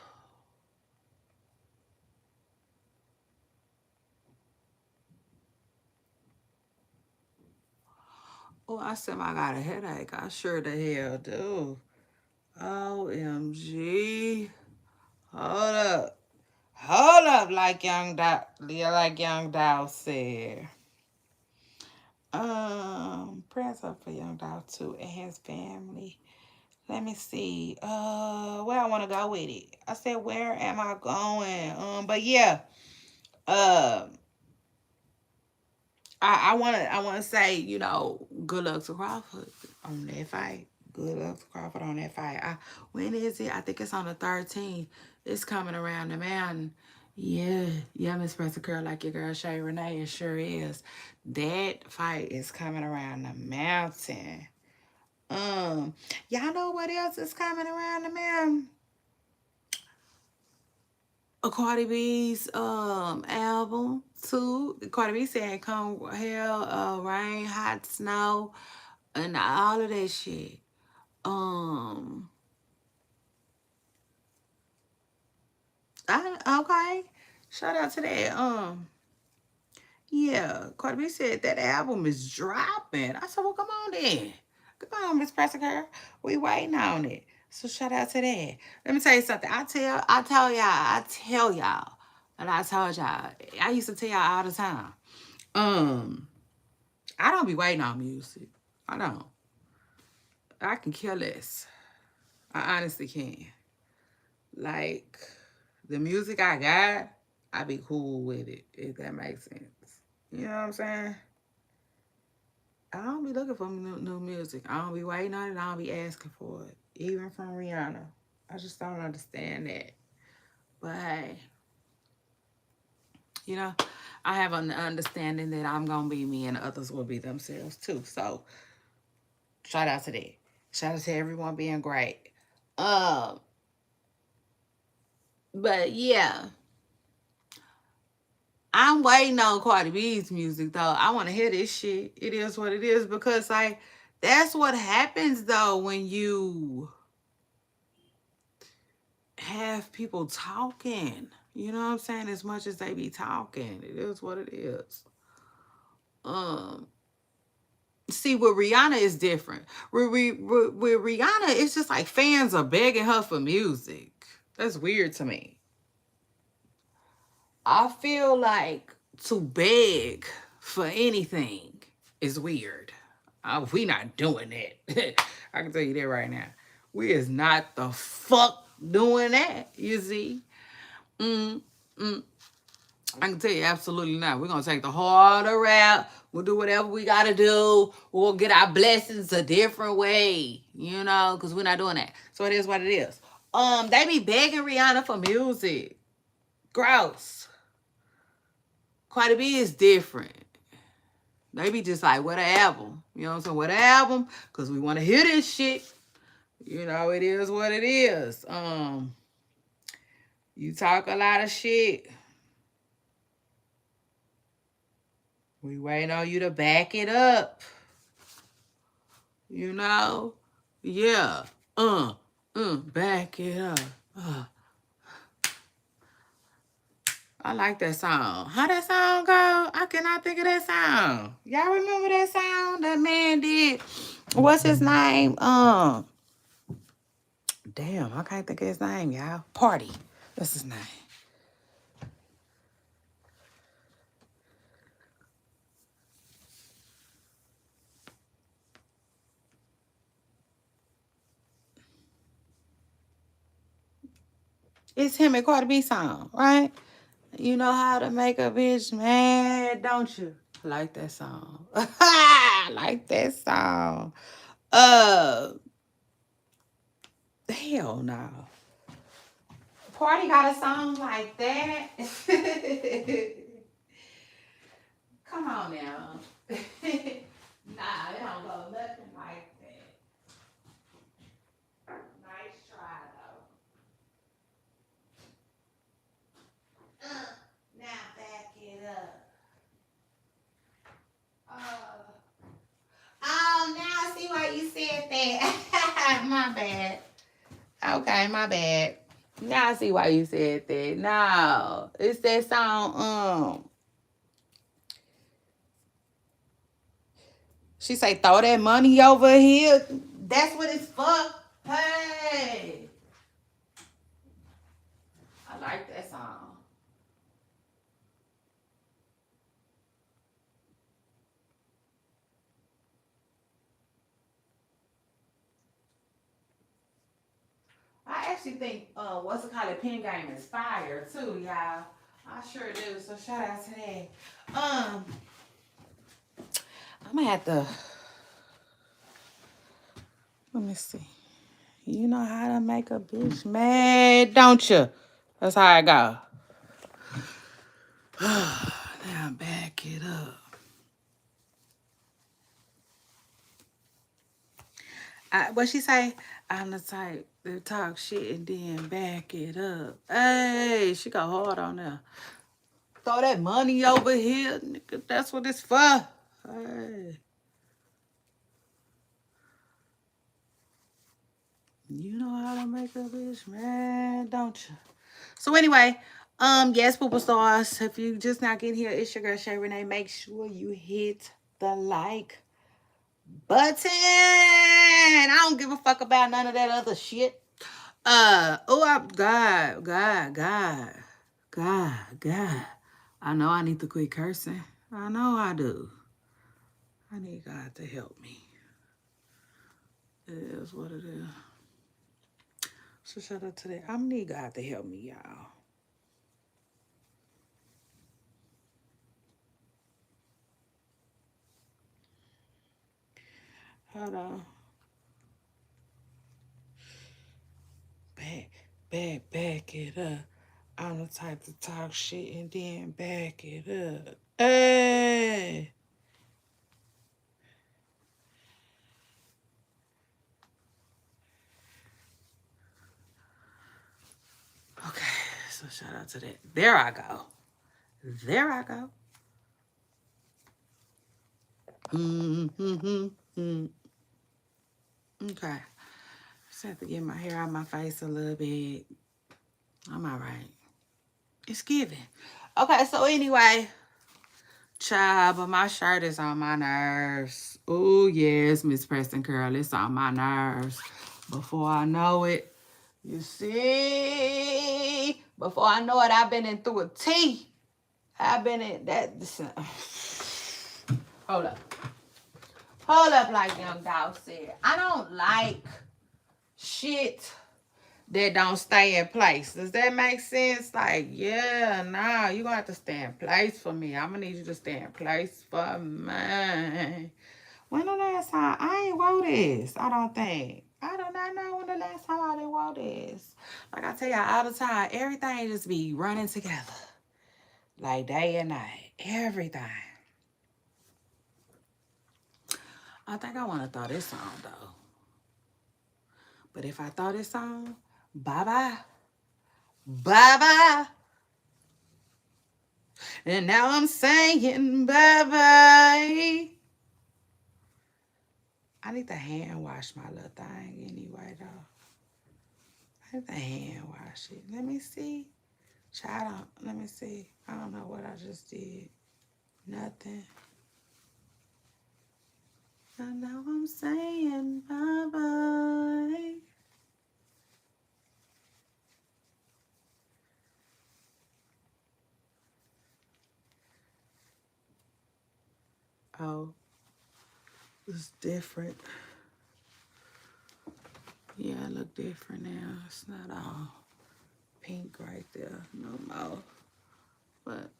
oh, I said I got a headache. I sure the hell do. OMG. Hold up. Hold up, like Young Dow said. Prayers up for Young Dow too and his family. Let me see. Where I want to go with it. I said, where am I going? But yeah. Um, I wanna say, good luck to Crawford on that fight. Good luck to Crawford on that fight. When is it? I think it's on the 13th. It's coming around the mountain. Yeah, yeah, Miss Pressure Curl, like your girl Shay Renee, it sure is. That fight is coming around the mountain. Um, y'all know what else is coming around the mountain? A Cardi B's album too. Cardi B said come hell, rain, hot snow, and all of that shit. Um, okay. Shout out to that. Yeah, Cardi B said that album is dropping. I said, well, come on then. Come on, Miss Pressica. We waiting on it. So shout out to that. Let me tell you something. I tell y'all, and I told y'all. I used to tell y'all all the time. Um, I don't be waiting on music. I don't. I can care less. I honestly can. Like the music I got, I be cool with it, if that makes sense. You know what I'm saying? I don't be looking for new music. I don't be waiting on it. I don't be asking for it. Even from Rihanna. I just don't understand that. But hey, you know, I have an understanding that I'm gonna be me and others will be themselves too. So shout out to that. Shout out to everyone being great. Um, But yeah, I'm waiting on Cardi B's music though. I want to hear this shit. It is what it is because like that's what happens though when you have people talking. You know what I'm saying? As much as they be talking, it is what it is. Um, See, with Rihanna is different. With Rihanna, it's just like fans are begging her for music. That's weird to me. I feel like to beg for anything is weird. We not doing that. I can tell you that right now. We is not the fuck doing that. You see? Mm, mm. I can tell you absolutely not. We're gonna take the harder route. We'll do whatever we gotta do. We'll get our blessings a different way, you know, because we're not doing that. So it is what it is. They be begging Rihanna for music. Gross. Cardi B is different. They be just like, what an album. You know what I'm saying? What an album? Because we want to hear this shit. You know, it is what it is. You talk a lot of shit. We waiting on you to back it up. You know? Yeah. Back it up. I like that song. How that song go? I cannot think of that song. Y'all remember that song that man did? What's his name? Damn, I can't think of his name, y'all. Party. That's his name. It's him and Cardi B song, right? You know how to make a bitch mad, don't you? I like that song. I like that song. Hell no. Party got a song like that. Come on now. Nah, it don't go nothing like that. Nice try though. Now back it up. Oh, now I see why you said that. My bad. Okay, my bad. Now I see why you said that. No, it's that song. She say, throw that money over here. That's what it's for. Hey, I like that song. I actually think what's it called? A pen game is fire too, y'all. I sure do. So shout out to that. I'm gonna have to. Let me see. You know how to make a bitch mad, don't you? That's how I go. Now back it up. What she say? I'm the type to talk shit and then back it up. Hey, she got hard on there. Throw that money over here, nigga. That's what it's for. Hey. You know how to make a bitch mad, don't you? So anyway, yes, Poopa Stars. If you just not getting here, it's your girl Shay Renee. Make sure you hit the like button. I don't give a fuck about none of that other shit. God. I know I need to quit cursing. I know I do. I need God to help me. It is what it is. So shout out to that. I need God to help me, y'all. Hold on. Back it up. I'm the type to talk shit and then back it up. Hey. Okay, Shout out to that. There I go. There I go. Okay. Just have to get my hair out my face a little bit. I'm all right. It's giving. Okay, so anyway, child, but my shirt is on my nerves. Oh, yes, Miss Preston Curl, it's on my nerves. Before I know it, you see, before I know it, I've been in through a T. I've been in that. Hold up. Hold up, like Young Dog said. I don't like shit that don't stay in place. Does that make sense? Like, yeah, nah, you're gonna have to stay in place for me. I'm gonna need you to stay in place for me. When the last time I ain't wore this, I don't think. I do not know when the last time I didn't wear this. Like I tell y'all all the time, everything just be running together. Like day and night. Everything. I think I want to throw this on though. But if I throw this on, bye-bye. Bye-bye. And now I'm saying bye-bye. I need to hand wash my little thing anyway, though. I need to hand wash it. Let me see. Child, let me see. I don't know what I just did. Nothing. And now I'm saying bye-bye. Oh, it's different. Yeah, it look different now. It's not all pink right there no more. But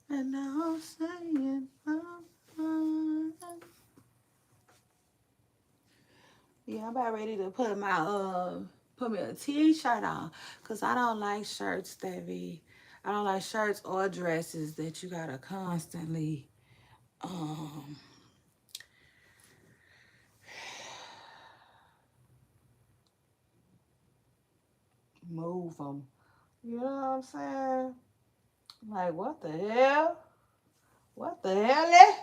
and now I'm saying bye-bye. Yeah, I'm about ready to put my put me a t-shirt on, cause I don't like shirts that I don't like shirts or dresses that you gotta constantly move them. You know what I'm saying? Like, what the hell? What the hell?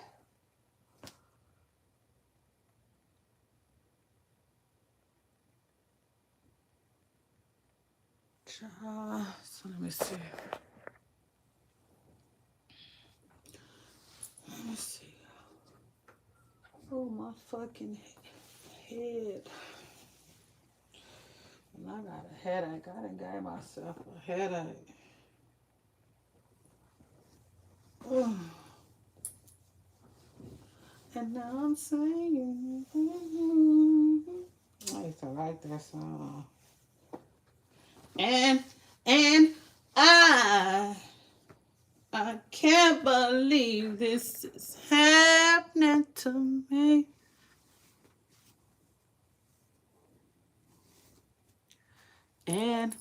So let me see. Let me see. Oh, my fucking head. And I got a headache. I done gave myself a headache. And now I'm singing. I used to like that song. And I can't believe this is happening to me. And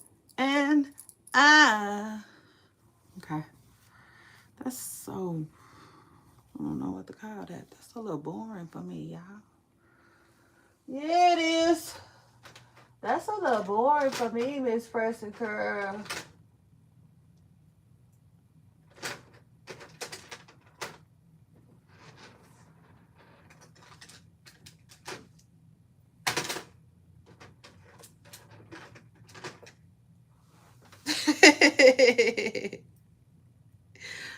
I. Okay. That's so, I don't know what to call that. That's a little boring for me, y'all. Yeah, it is. That's a little boring for me, Miss Preston Curl.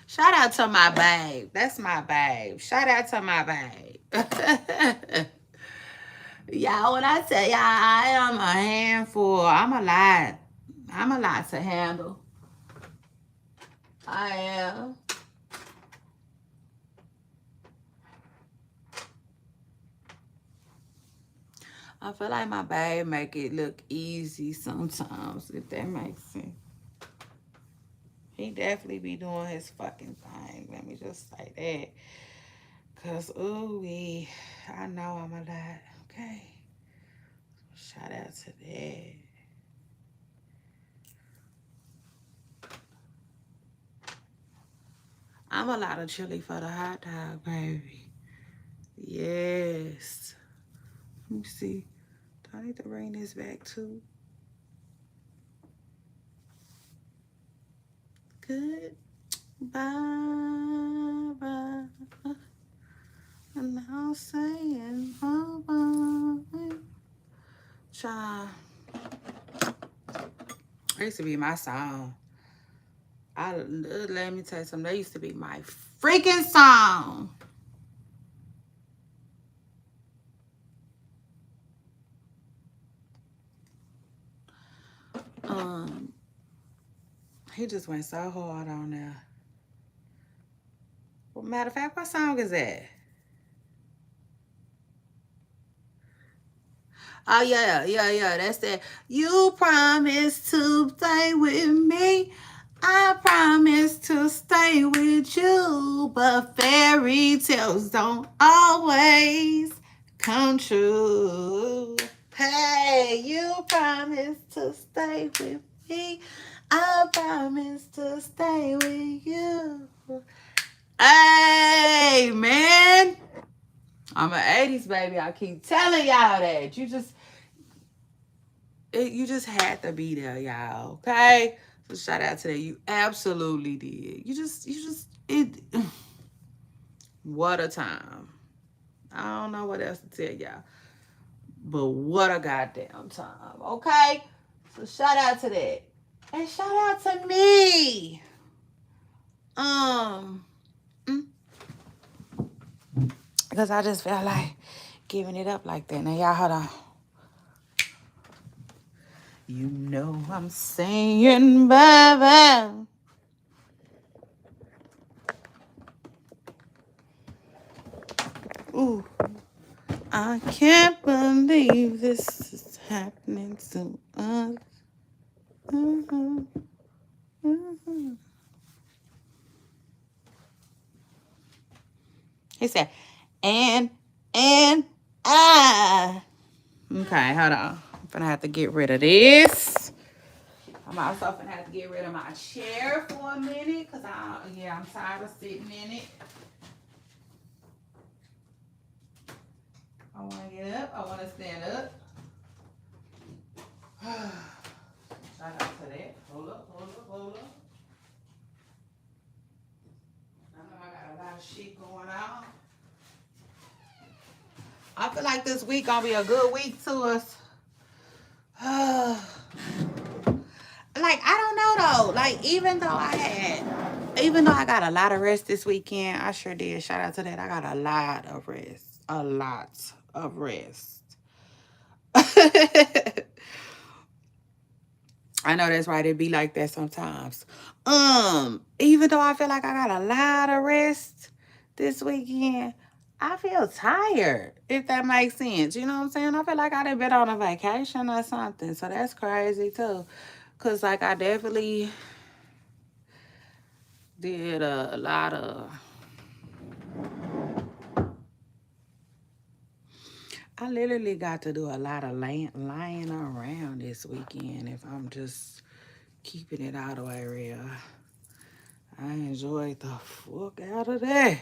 Shout out to my babe. That's my babe. Shout out to my babe. Y'all, when I tell y'all I am a handful, I'm a lot. I'm a lot to handle. I am. I feel like my babe make it look easy sometimes, if that makes sense. He definitely be doing his fucking thing. Let me just say that. Cause ooh, I know I'm a lot. Okay. Shout out to that. I'm a lot of chili for the hot dog, baby. Yes. Let me see. Do I need to bring this back too? Goodbye. And now saying bye-bye. Child. It used to be my song. Let me tell you something. That used to be my freaking song. He just went so hard on there. Well, matter of fact, what song is that? Oh yeah. That's that. You promised to stay with me. I promise to stay with you, but fairy tales don't always come true. Hey, you promised to stay with me. I promise to stay with you. Hey, man. I'm an 80s baby. I keep telling y'all that. You just had to be there, y'all. Okay? So shout out to that. You absolutely did. It what a time. I don't know what else to tell y'all. But what a goddamn time. Okay? So shout out to that. And shout out to me. Because I just felt like giving it up like that. Now y'all hold on. You know I'm saying bye-bye. Ooh. I can't believe this is happening to us. He said, and I. Okay, hold on. I'm gonna have to get rid of this. I'm also gonna have to get rid of my chair for a minute because I'm tired of sitting in it. I want to get up. I want to stand up. Shout out to that. Hold up. I know I got a lot of shit going on. I feel like this week gonna be a good week to us. Like, I don't know though. Like, even though I got a lot of rest this weekend, I sure did. Shout out to that. I got a lot of rest. A lot of rest. I know that's right. It be like that sometimes. Even though I feel like I got a lot of rest this weekend, I feel tired, if that makes sense. You know what I'm saying? I feel like I done been on a vacation or something. So that's crazy too. Cause like I definitely did a lot of I literally got to do a lot of lying around this weekend if I'm just keeping it all the way real. I enjoyed the fuck out of that,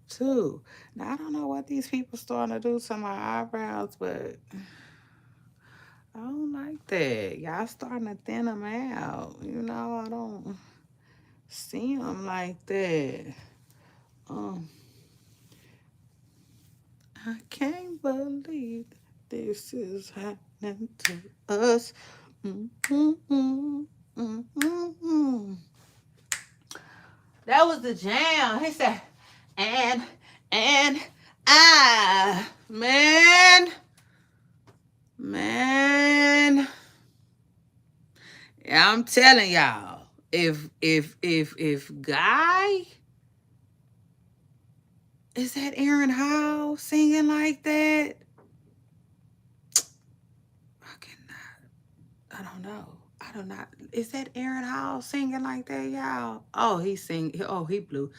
too. Now, I don't know what these people starting to do to my eyebrows, but I don't like that. Y'all starting to thin them out. You know, I don't see them like that. I can't believe this is happening to us. That was the jam. He said, and I, man. Yeah, I'm telling y'all, if Guy, is that Aaron Howe singing like that? I don't know. I don't know. Is that Aaron Howe singing like that, y'all? Oh, he blew.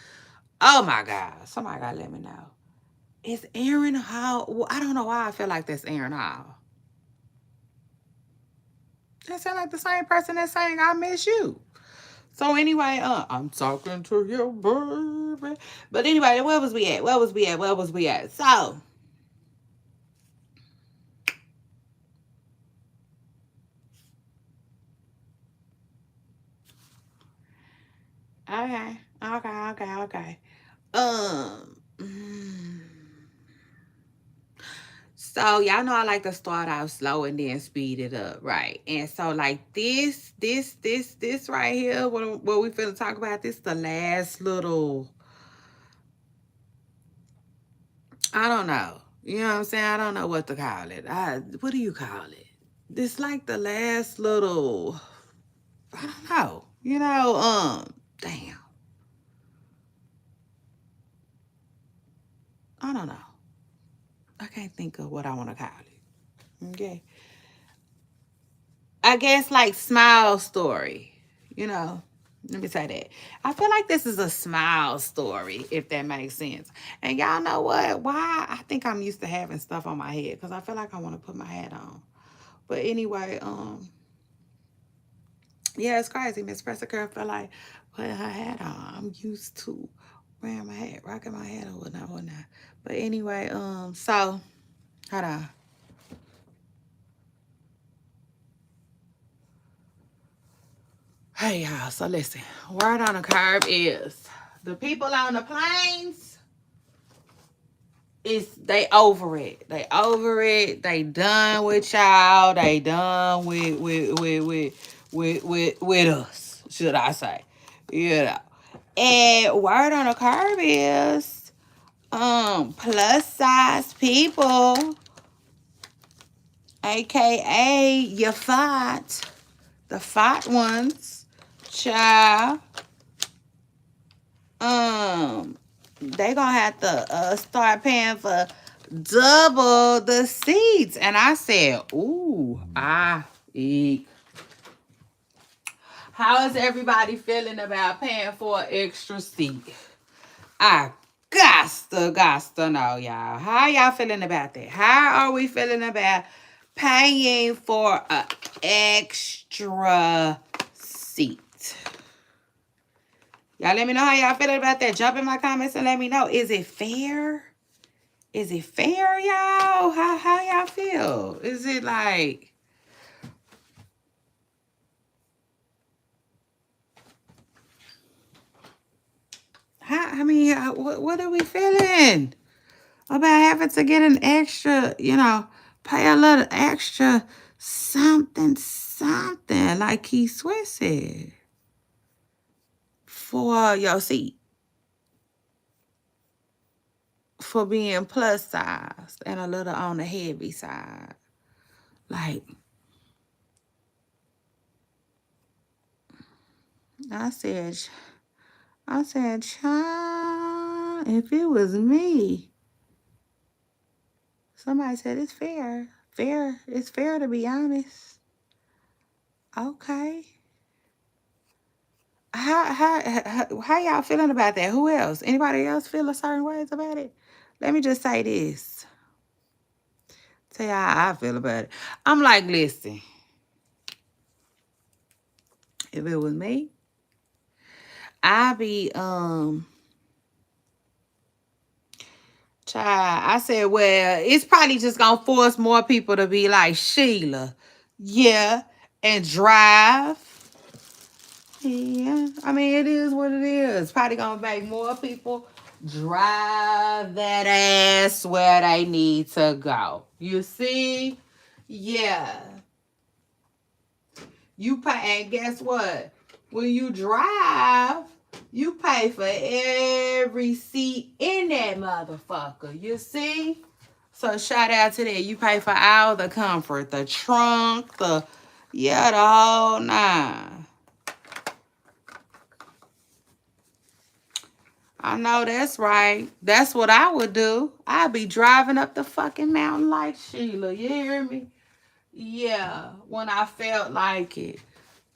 Oh my God. Somebody gotta let me know. Is Aaron Howe? Well, I don't know why I feel like that's Aaron Howe. That sound like the same person that sang I Miss You. So anyway, I'm talking to your baby. But anyway, where was we at? So Okay. Okay. Um. mm. So y'all know I like to start out slow and then speed it up, right? And so like this right here, what we finna talk about, this the last little, I don't know. You know what I'm saying? I don't know what to call it. What do you call it? This like the last little, I don't know. Damn. I don't know. I can't think of what I want to call it. Okay. I guess like smile story, you know. Let me say that. I feel like this is a smile story, if that makes sense. And y'all know what? Why? I think I'm used to having stuff on my head because I feel like I want to put my hat on. But anyway, yeah, it's crazy. Miss Pressica felt like putting her hat on. I'm used to wearing my hat, rocking my hat or whatnot. But anyway, so hold on. Hey y'all, so listen. Word on the curb is the people on the plains is they over it. They over it. They done with y'all. They done with us, should I say. You know. And word on the curb is plus size people, aka your fat, the fat ones, child. They gonna have to start paying for double the seats. And I said, ooh, eek. How is everybody feeling about paying for an extra seat? I gotta know, y'all. How y'all feeling about that? How are we feeling about paying for an extra seat? Y'all let me know how y'all feeling about that. Jump in my comments and let me know. Is it fair? Is it fair, y'all? How y'all feel? Is it like, what are we feeling about having to get an extra, pay a little extra something, like Keith Sweat said, for your seat, for being plus size and a little on the heavy side. Like, I said, child, if it was me, somebody said it's fair. It's fair to be honest. Okay. How y'all feeling about that? Who else? Anybody else feel a certain ways about it? Let me just say this. Tell y'all how I feel about it. I'm like, listen, if it was me, I'd be child, I said, well, it's probably just gonna force more people to be like Sheila. Yeah, and drive. Yeah, I mean, it is what it is. Probably gonna make more people drive that ass where they need to go. You see? Yeah. You pay, and guess what? When you drive, you pay for every seat in that motherfucker. You see? So shout out to that. You pay for all the comfort, the trunk, the whole nine. I know that's right. That's what I would do. I'd be driving up the fucking mountain like Sheila. You hear me? Yeah, when I felt like it.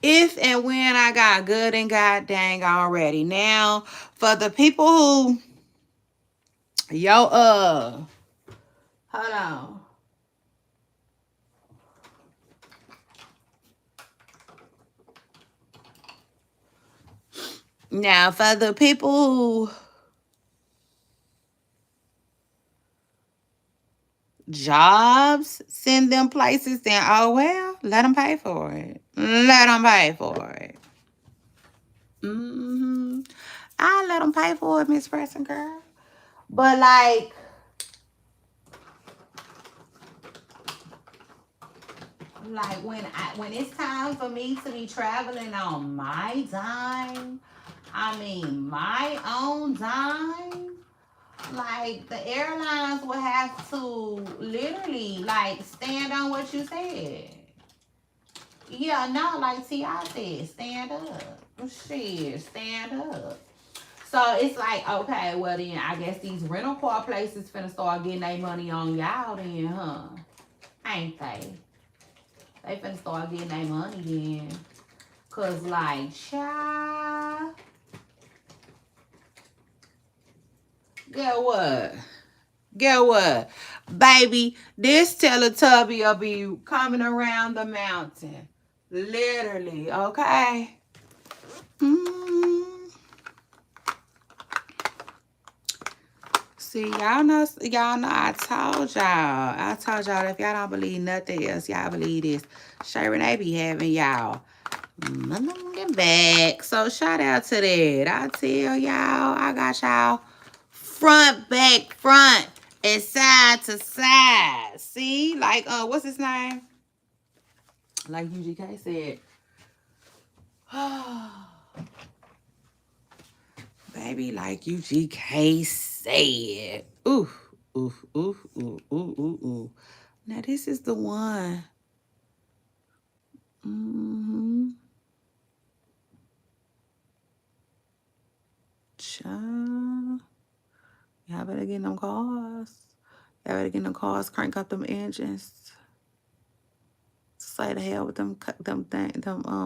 If and when I got good and god dang already. Now, for the people who, hold on. Now, for the people who jobs send them places, then oh well, let them pay for it. Let them pay for it. I let them pay for it, Miss Preston girl. But like when it's time for me to be traveling on my dime, I mean my own dime, like the airlines will have to literally like stand on what you said. Yeah, no, like T.I. said, stand up. Shit, stand up. So it's like, okay, well then I guess these rental car places finna start getting their money on y'all then, huh? Ain't they? They finna start getting their money then. Cause like, child, get what? Get what? Baby, this Teletubby will be coming around the mountain. Literally, okay? Mm. See, y'all know I told y'all if y'all don't believe nothing else, y'all believe this. Shay Renee be having y'all back. So shout out to that. I tell y'all, I got y'all front, back, front, and side to side. See? Like, what's his name? Like UGK said. Baby, like UGK said. Ooh, ooh, ooh, ooh, ooh, ooh, ooh. Now this is the one. Child. Y'all better get in them cars. Y'all better get in them cars, crank up them engines. Say the hell with them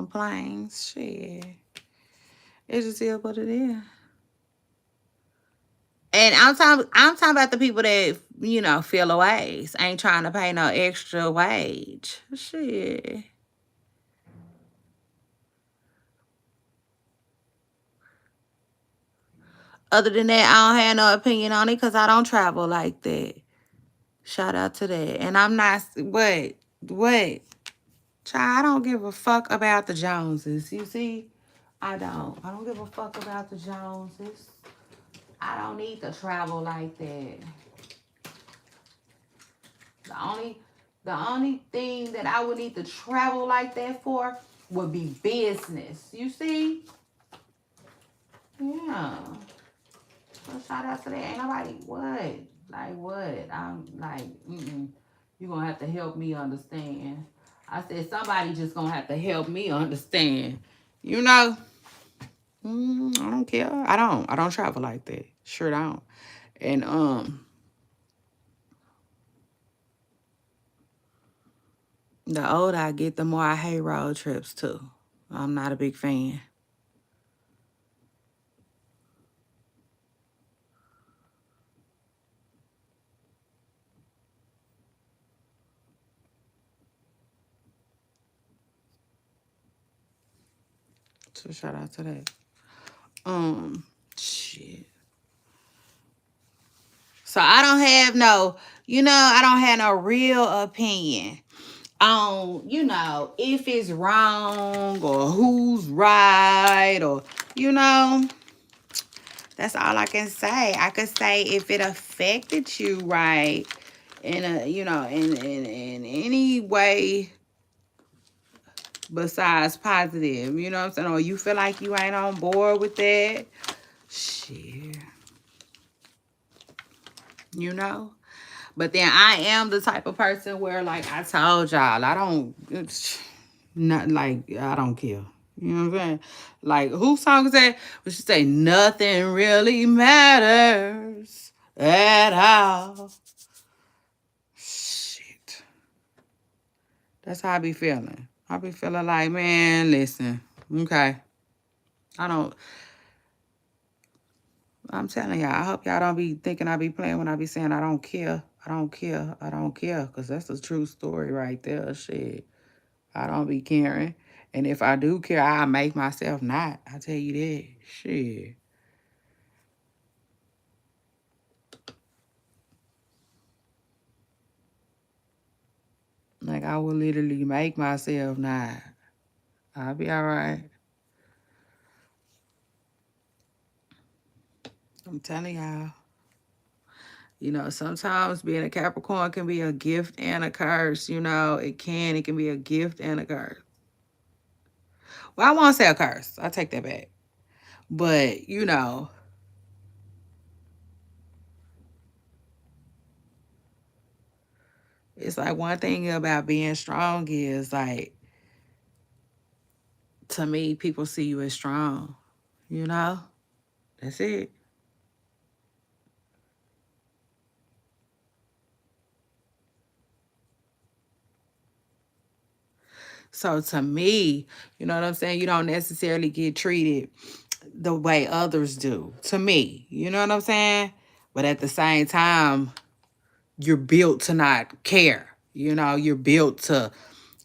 planes. Shit. It just is what it is. And I'm talking about the people that, feel away. Ain't trying to pay no extra wage. Shit. Other than that, I don't have no opinion on it because I don't travel like that. Shout out to that. And I'm not, what? Child, I don't give a fuck about the Joneses. You see? I don't give a fuck about the Joneses. I don't need to travel like that. The only thing that I would need to travel like that for would be business. You see? Yeah. So shout out to that. Ain't nobody what? Like what? I'm like, you're gonna have to help me understand. I said somebody just gonna have to help me understand. You know? I don't care. I don't travel like that. Sure don't. And the older I get, the more I hate road trips too. I'm not a big fan. So shout out to that. Shit. So I don't have no real opinion on, if it's wrong or who's right or, that's all I can say. I could say if it affected you right in in any way besides positive, you know what I'm saying? Or you feel like you ain't on board with that, shit. But then I am the type of person where, like I told y'all, I don't, not like, I don't care. You know what I'm saying? Like, whose song is that? We should say, nothing really matters at all. Shit. That's how I be feeling. I be feeling like, man, listen, okay. I'm telling y'all, I hope y'all don't be thinking I be playing when I be saying I don't care. I don't care. I don't care. Because that's a true story right there. Shit. I don't be caring. And if I do care, I'll make myself not. I tell you that. Shit. Like, I will literally make myself not. I'll be all right. I'm telling y'all. You know, sometimes being a Capricorn can be a gift and a curse. You know, it can. It can be a gift and a curse. Well, I won't say a curse. I take that back. But, you know, it's like one thing about being strong is like, to me, people see you as strong. You know? That's it. So to me, you know what I'm saying? You don't necessarily get treated the way others do. To me, you know what I'm saying? But at the same time, you're built to not care. You know, you're built to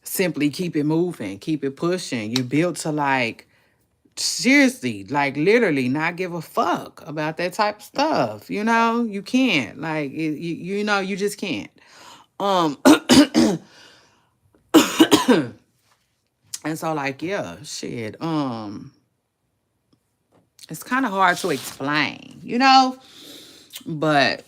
simply keep it moving, keep it pushing. You're built to like seriously, like literally not give a fuck about that type of stuff. You know, you can't. Like you know, you just can't. Um and so like yeah, shit. It's kind of hard to explain, you know? But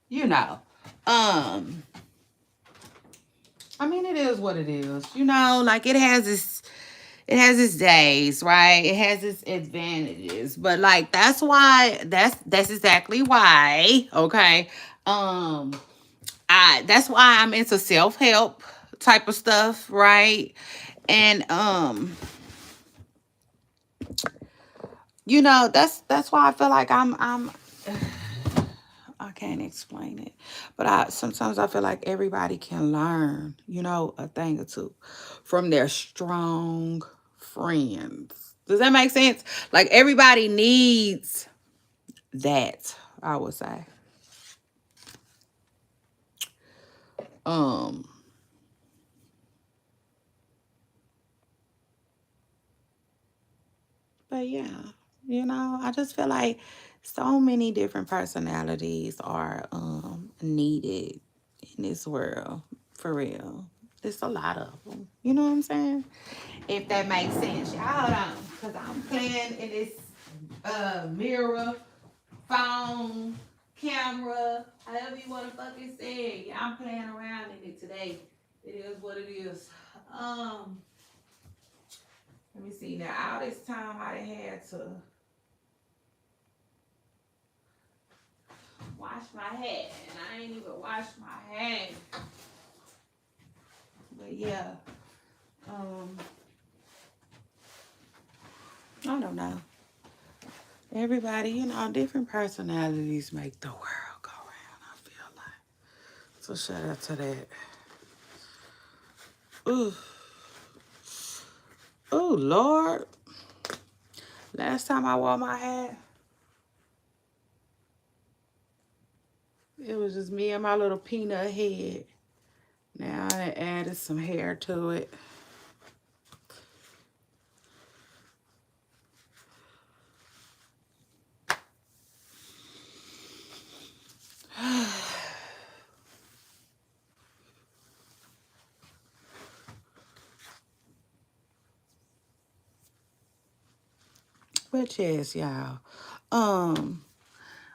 you know, um I mean, it is what it is. You know, like it has its days, right? It has its advantages. But like that's exactly why, okay? Um that's why I'm into self-help type of stuff, right? And you know, that's why I feel like I'm I can't explain it. But I sometimes I feel like everybody can learn, you know, a thing or two from their strong friends. Does that make sense? Like everybody needs that, I would say. Um, but yeah, you know, I just feel like so many different personalities are needed in this world for real. There's a lot of them. You know what I'm saying? If that makes sense. Y'all hold on. Because I'm playing in this mirror, phone, camera, however you want to fucking say it. Yeah, I'm playing around in it today. It is what it is. Let me see. Now, all this time I done had to wash my head. And I ain't even washed my head. But yeah. Um, I don't know. Everybody, you know, different personalities make the world go round, I feel like. So shout out to that. Ooh. Oh, Lord. Last time I wore my hat, it was just me and my little peanut head. Now I added some hair to it. But yes, y'all.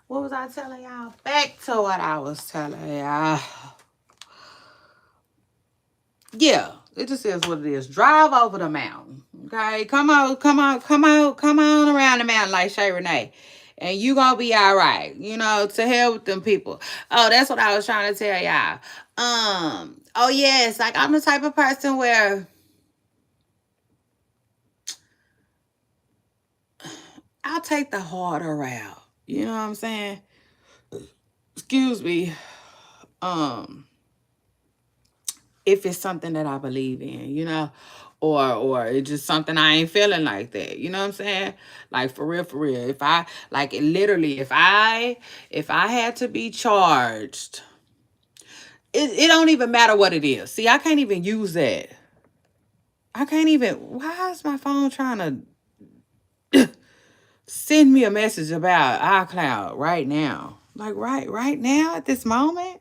What was I telling y'all? Back to what I was telling y'all. Yeah, it just is what it is. Drive over the mountain. Okay, come on, come on, come on, come on around the mountain like Shay Renee. And you gonna be all right. You know, to hell with them people. Oh, that's what I was trying to tell y'all. Oh yes, like I'm the type of person where I'll take the harder route. You know what I'm saying? Excuse me. Um, if it's something that I believe in, you know, or it's just something I ain't feeling like that. You know what I'm saying? Like for real, for real. If I like it literally, if I had to be charged, it don't even matter what it is. See, I can't even use that. I can't even why is my phone trying to send me a message about iCloud right now? Like right now at this moment?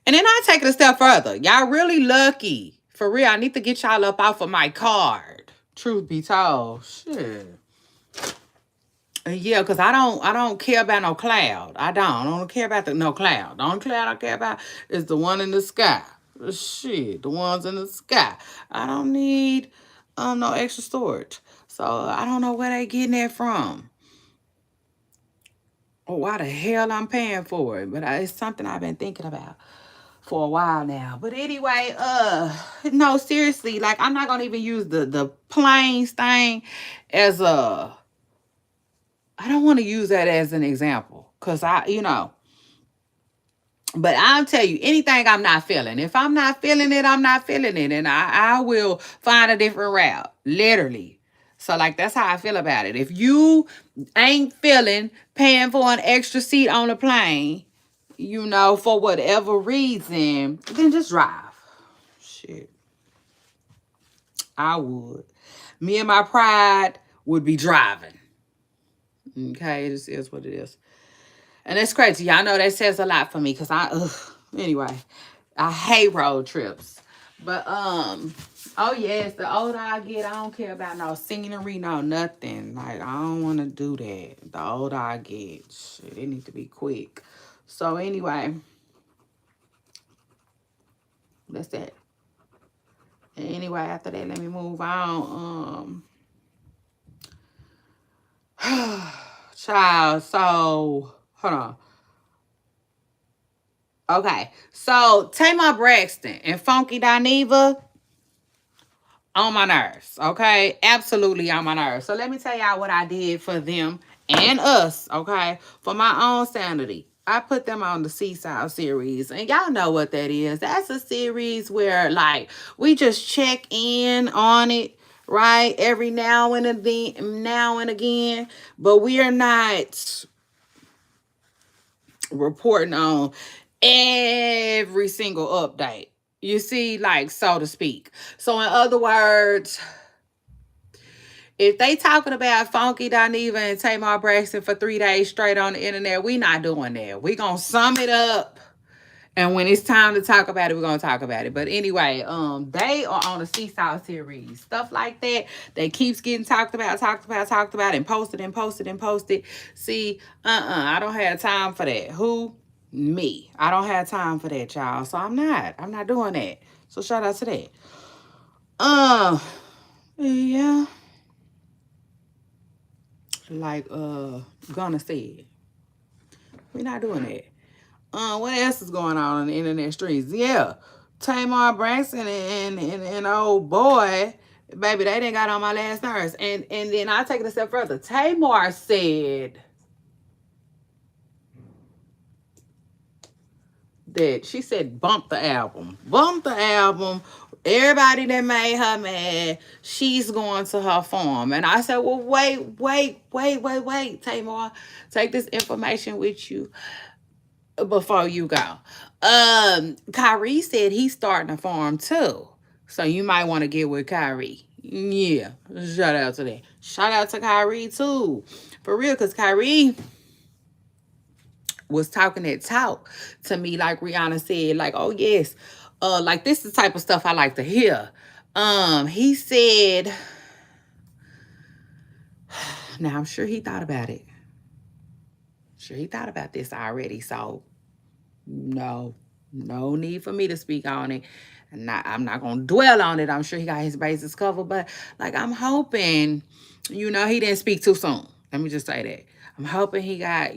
And then I take it a step further. Y'all really lucky. For real, I need to get y'all up off of my card. Truth be told. Shit. Yeah, because I don't care about no cloud. I don't care about no cloud. The only cloud I care about is the one in the sky. Shit, the ones in the sky. I don't need no extra storage. So I don't know where they getting that from. Or why the hell I'm paying for it. But it's something I've been thinking about for a while now. But anyway, no, seriously, like I'm not gonna even use the planes thing as a I don't want to use that as an example because but I'll tell you anything I'm not feeling. If I'm not feeling it, I'm not feeling it. And I will find a different route, literally. So, like, that's how I feel about it. If you ain't feeling paying for an extra seat on a plane, for whatever reason, then just drive. Shit. I would. Me and my pride would be driving. Okay, it just is what it is. And it's crazy. Y'all know that says a lot for me because anyway, I hate road trips. But, oh yes, the older I get, I don't care about no scenery, no nothing. Like, I don't want to do that. The older I get, shit, it needs to be quick. So, anyway, that's that. Anyway, after that, let me move on. Child, so, hold on. Okay, so Tamar Braxton and Funky Dineva on my nerves, okay? Absolutely on my nerves. So let me tell y'all what I did for them and us, okay? For my own sanity. I put them on the Seaside series, and y'all know what that is. That's a series where, like, we just check in on it, right? Every now and again, but we are not reporting on every single update. You see, like, so to speak. So in other words, if they talking about Funky Dineva and Tamar Braxton for 3 days straight on the internet, we not doing that. We gonna sum it up. And when it's time to talk about it, we're gonna talk about it. But anyway, they are on a Seesaw series. Stuff like that that keeps getting talked about, and posted. See, I don't have time for that. Who? Me. I don't have time for that, y'all. So I'm not doing that. So shout out to that. Yeah. Like Gunna said. We're not doing that. What else is going on in the internet streets? Yeah. Tamar Braxton and old boy, baby, they didn't got on my last nerves. And then I'll take it a step further. Tamar said that she said bump the album. Bump the album. Everybody that made her mad, she's going to her farm. And I said, well, wait, Tamar. Take this information with you before you go. Kyrie said he's starting a farm too. So you might want to get with Kyrie. Yeah. Shout out to that. Shout out to Kyrie too. For real, because Kyrie was talking that talk to me, like Rihanna said, like, oh yes. Like this is the type of stuff I like to hear. He said, now I'm sure he thought about it. Sure he thought about this already. So no need for me to speak on it. I'm not going to dwell on it. I'm sure he got his bases covered, but like I'm hoping, he didn't speak too soon. Let me just say that. I'm hoping he got,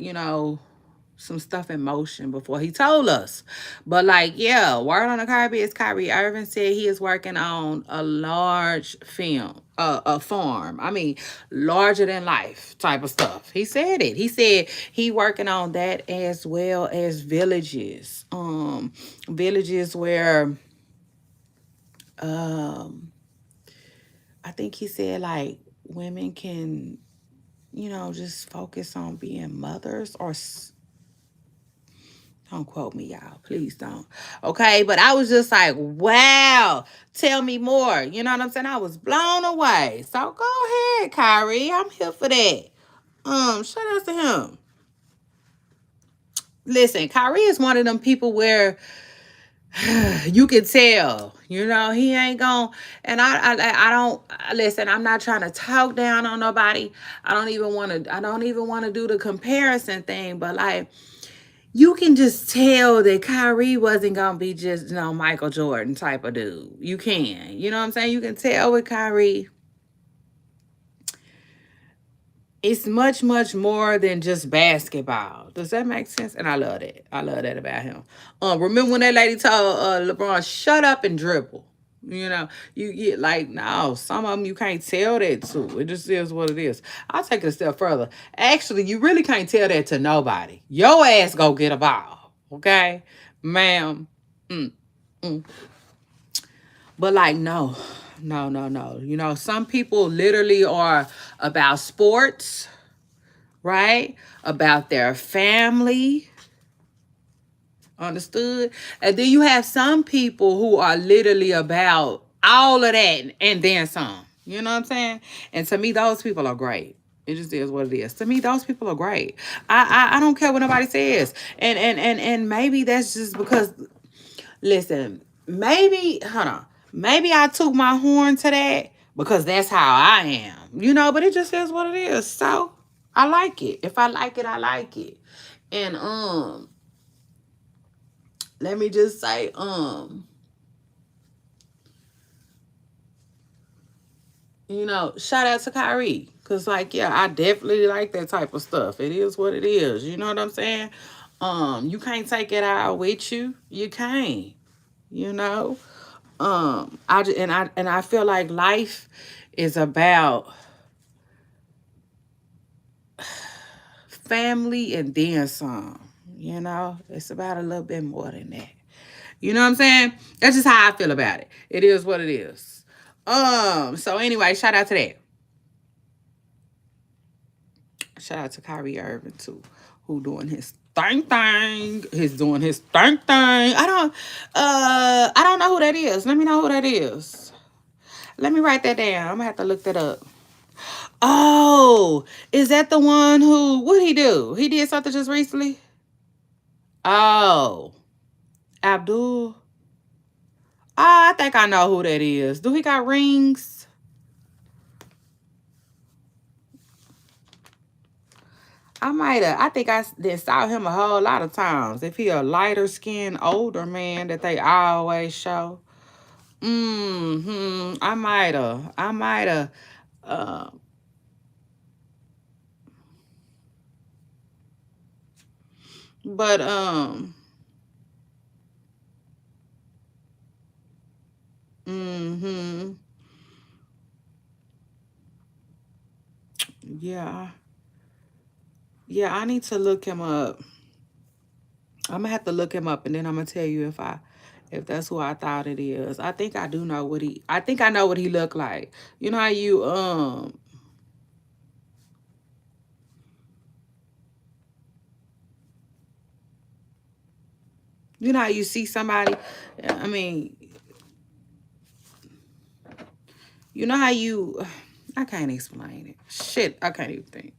some stuff in motion before he told us. But like, yeah, word on the Caribbean is Kyrie Irving said he is working on a large a farm. I mean, larger than life type of stuff. He said it. He said he working on that as well as villages. Villages where I think he said like women can, just focus on being mothers or don't quote me, y'all. Please don't. Okay, but I was just like, wow, tell me more. You know what I'm saying? I was blown away. So go ahead, Kyrie. I'm here for that. Shout out to him. Listen, Kyrie is one of them people where You can tell, he ain't gonna. And I don't listen. I'm not trying to talk down on nobody. I don't even want to. I don't even want to do the comparison thing. But like, you can just tell that Kyrie wasn't gonna be just Michael Jordan type of dude. You can, you know what I'm saying? You can tell with Kyrie, it's much, much more than just basketball. Does that make sense? And I love that. I love that about him. Remember when that lady told LeBron, shut up and dribble? You get like, no, some of them you can't tell that to. It just is what it is. I'll take it a step further. Actually, you really can't tell that to nobody. Your ass go get a ball. Okay? Ma'am. Mm, mm. But like, no. No, no, no. Some people literally are about sports, right? About their family. Understood? And then you have some people who are literally about all of that and then some. You know what I'm saying? And to me, those people are great. It just is what it is. To me, those people are great. I don't care what nobody says. And maybe that's just because, listen, maybe, hold on. Maybe I took my horn to that because that's how I am. But it just is what it is. So I like it. If I like it, I like it. And let me just say, shout out to Kyrie. Cause like, yeah, I definitely like that type of stuff. It is what it is. You know what I'm saying? You can't take it out with you. You can't. You know? I feel like life is about family and then some. It's about a little bit more than that. You know what I'm saying? That's just how I feel about it. It is what it is. So anyway, shout out to that. Shout out to Kyrie Irving too, who doing his thing. He's doing his thing. I don't know who that is. Let me know who that is. Let me write that down. I'm gonna have to look that up. Oh, is that the one who, what'd he do? He did something just recently? Oh, Abdul. I think I know who that is. Do he got rings? I think I then saw him a whole lot of times. If he a lighter skinned older man that they always show. I might have. Uh, but mm-hmm. Yeah. Yeah, I need to look him up. I'm gonna have to look him up and then I'm gonna tell you if that's who I thought it is. I think I do know I think I know what he looked like. You know how you see somebody, I mean, you know how you I can't explain it. Shit, I can't even think.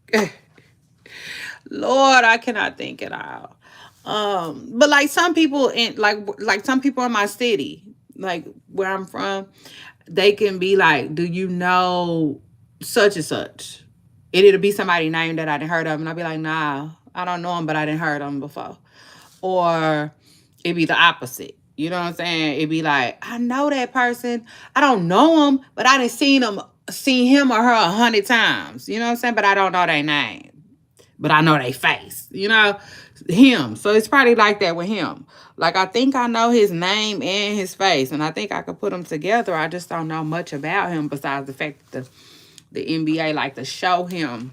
Lord, I cannot think it out. But like some people like some people in my city, like where I'm from, they can be like, "Do you know such and such?" It'll be somebody name that I didn't heard of, and I'll be like, "Nah, I don't know him, but I didn't heard of him before." Or it'd be the opposite. You know what I'm saying? It'd be like, I know that person. I don't know him, but I didn't seen him or her 100 times. You know what I'm saying? But I don't know their name. But I know their face. Him. So it's probably like that with him. Like I think I know his name and his face, and I think I could put them together. I just don't know much about him besides the fact that the NBA like to show him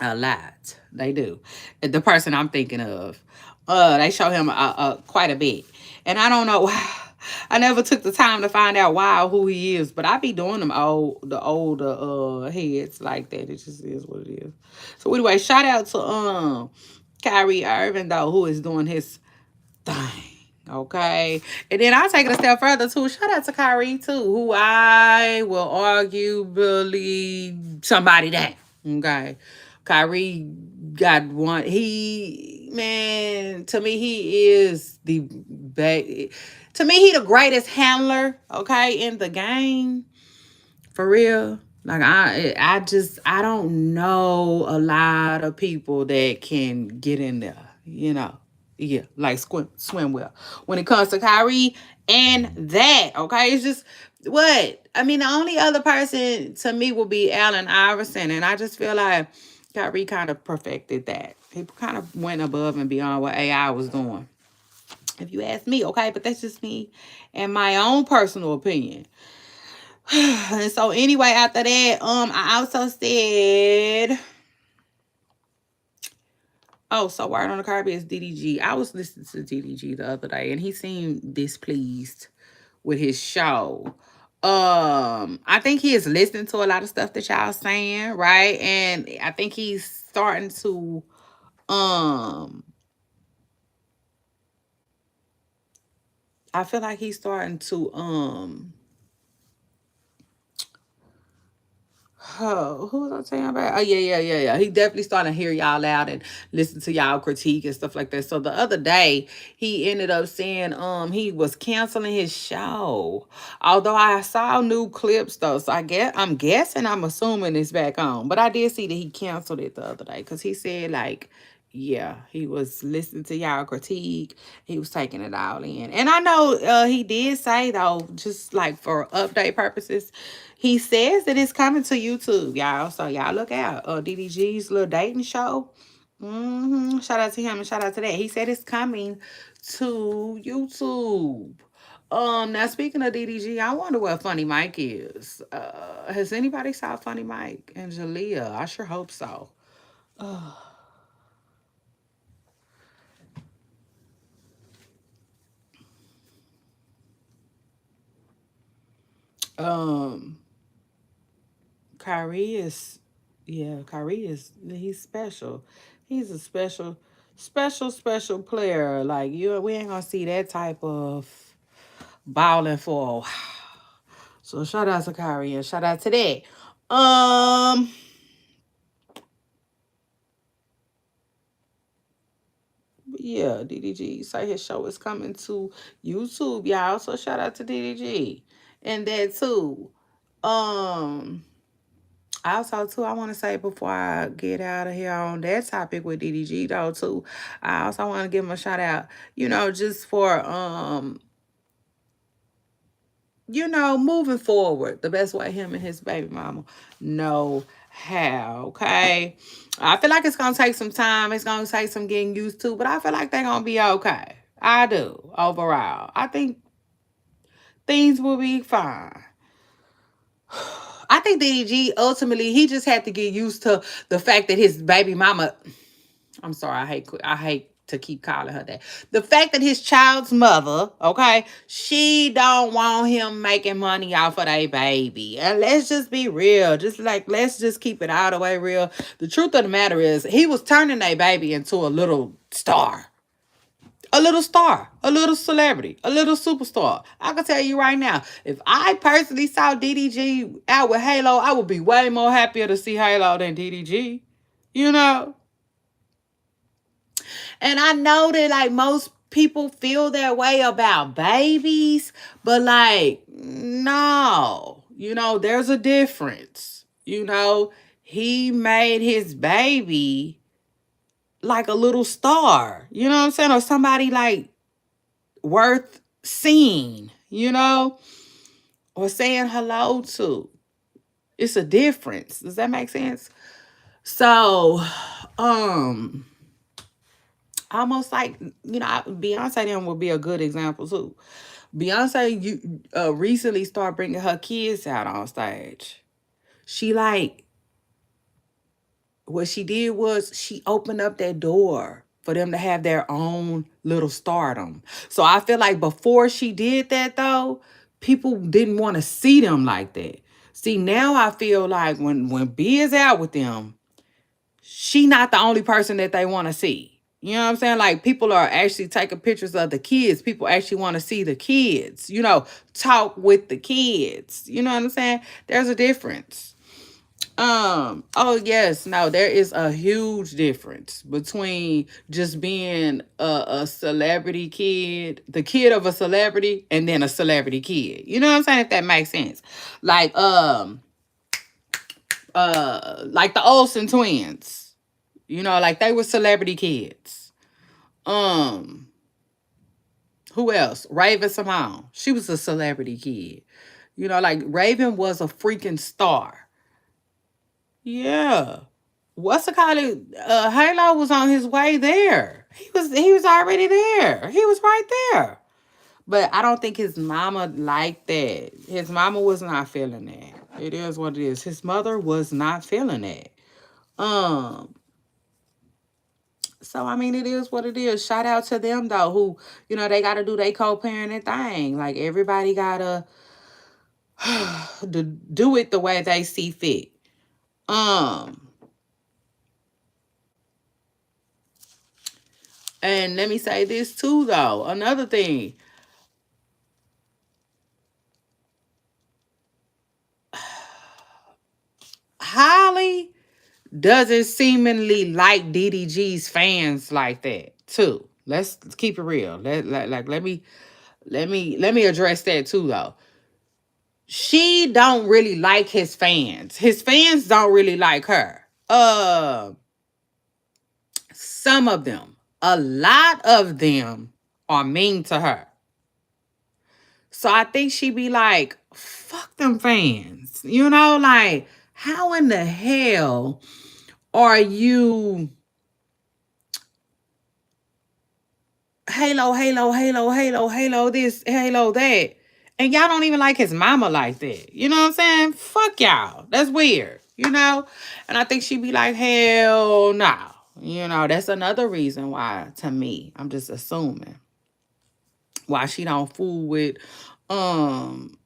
a lot. They do. The person I'm thinking of, they show him quite a bit, and I don't know why. I never took the time to find out why or who he is, but I be doing the older heads like that. It just is what it is. So anyway, shout out to Kyrie Irving though, who is doing his thing. Okay. And then I'll take it a step further too. Shout out to Kyrie too, who I will arguably somebody that. Okay. Kyrie got one. man, to me, he is to me, he the greatest handler, okay, in the game. For real. Like I don't know a lot of people that can get in there, you know. Yeah, like swim well. When it comes to Kyrie and that, okay, it's just what I mean. The only other person to me will be Allen Iverson, and I just feel like Kyrie kind of perfected that. He kind of went above and beyond what AI was doing, if you ask me, okay. But that's just me and my own personal opinion. And so anyway, after that, I also said, oh, so Word on the Carpet is DDG. I was listening to DDG the other day, and he seemed displeased with his show. I think he is listening to a lot of stuff that y'all saying, right? And I think he's starting to, I feel like he's starting to, oh, who was I saying about? Oh, yeah. He definitely starting to hear y'all out and listen to y'all critique and stuff like that. So the other day, he ended up saying he was canceling his show. Although I saw new clips though, so I'm guessing, I'm assuming it's back on. But I did see that he canceled it the other day because he said like, yeah, he was listening to y'all critique. He was taking it all in. And I know he did say, though, just like for update purposes, he says that it's coming to YouTube, y'all. So y'all look out. DDG's little dating show. Shout out to him and shout out to that. He said it's coming to YouTube. Now speaking of DDG, I wonder what Funny Mike is. Has anybody saw Funny Mike and Jalea? I sure hope so. Um, Kyrie is, yeah, Kyrie is, he's special. He's a special player. Like we ain't gonna see that type of balling for a while. So shout out to Kyrie and shout out to that. Yeah, DDG say his show is coming to YouTube, y'all. So shout out to DDG and that too. Um. Also, too, I want to say before I get out of here on that topic with DDG, though, too, I also want to give him a shout out, just for, moving forward the best way him and his baby mama know how, okay? I feel like it's going to take some time. It's going to take some getting used to, but I feel like they're going to be okay. I do, overall. I think things will be fine. I think DDG ultimately he just had to get used to the fact that his baby mama. I'm sorry, I hate to keep calling her that. The fact that his child's mother, okay, she don't want him making money off of their baby. And let's just be real. Let's just keep it all the way real. The truth of the matter is he was turning their baby into a little star. A little star, a little celebrity, a little superstar. I can tell you right now, if I personally saw DDG out with Halo, I would be way more happier to see Halo than DDG. You know? And I know that like most people feel that way about babies, but like, no. There's a difference. He made his baby like a little star. You know what I'm saying? Or somebody like worth seeing, or saying hello to. It's a difference. Does that make sense? So, almost like, Beyonce then would be a good example too. Beyonce recently started bringing her kids out on stage. She what she did was she opened up that door for them to have their own little stardom. So I feel like before she did that though, people didn't want to see them like that. See, now I feel like when B is out with them, she not the only person that they want to see. You know what I'm saying? Like people are actually taking pictures of the kids. People actually want to see the kids, talk with the kids. You know what I'm saying? There's a difference. Oh yes, no, there is a huge difference between just being a celebrity kid, the kid of a celebrity, and then a celebrity kid. You know what I'm saying? If that makes sense. Like like the Olsen twins. You know, like they were celebrity kids. Um, who else? Raven Simone. She was a celebrity kid. You know, like Raven was a freaking star. Yeah. What's the call it? Halo was on his way there. He was already there. He was right there. But I don't think his mama liked that. His mama was not feeling that. It is what it is. His mother was not feeling that. Um, so I mean it is what it is. Shout out to them though, who, they gotta do their co-parenting thing. Like everybody gotta do it the way they see fit. Um, and let me say this too though. Another thing. Holly doesn't seemingly like DDG's fans like that too. Let's keep it real. Let me address that too though. She don't really like his fans. His fans don't really like her. Some of them, a lot of them are mean to her. So I think she be like, fuck them fans. Like, how in the hell are you Halo this, Halo that? And y'all don't even like his mama like that. You know what I'm saying? Fuck y'all. That's weird. And I think she be like, hell no. That's another reason why, to me, I'm just assuming, why she don't fool with um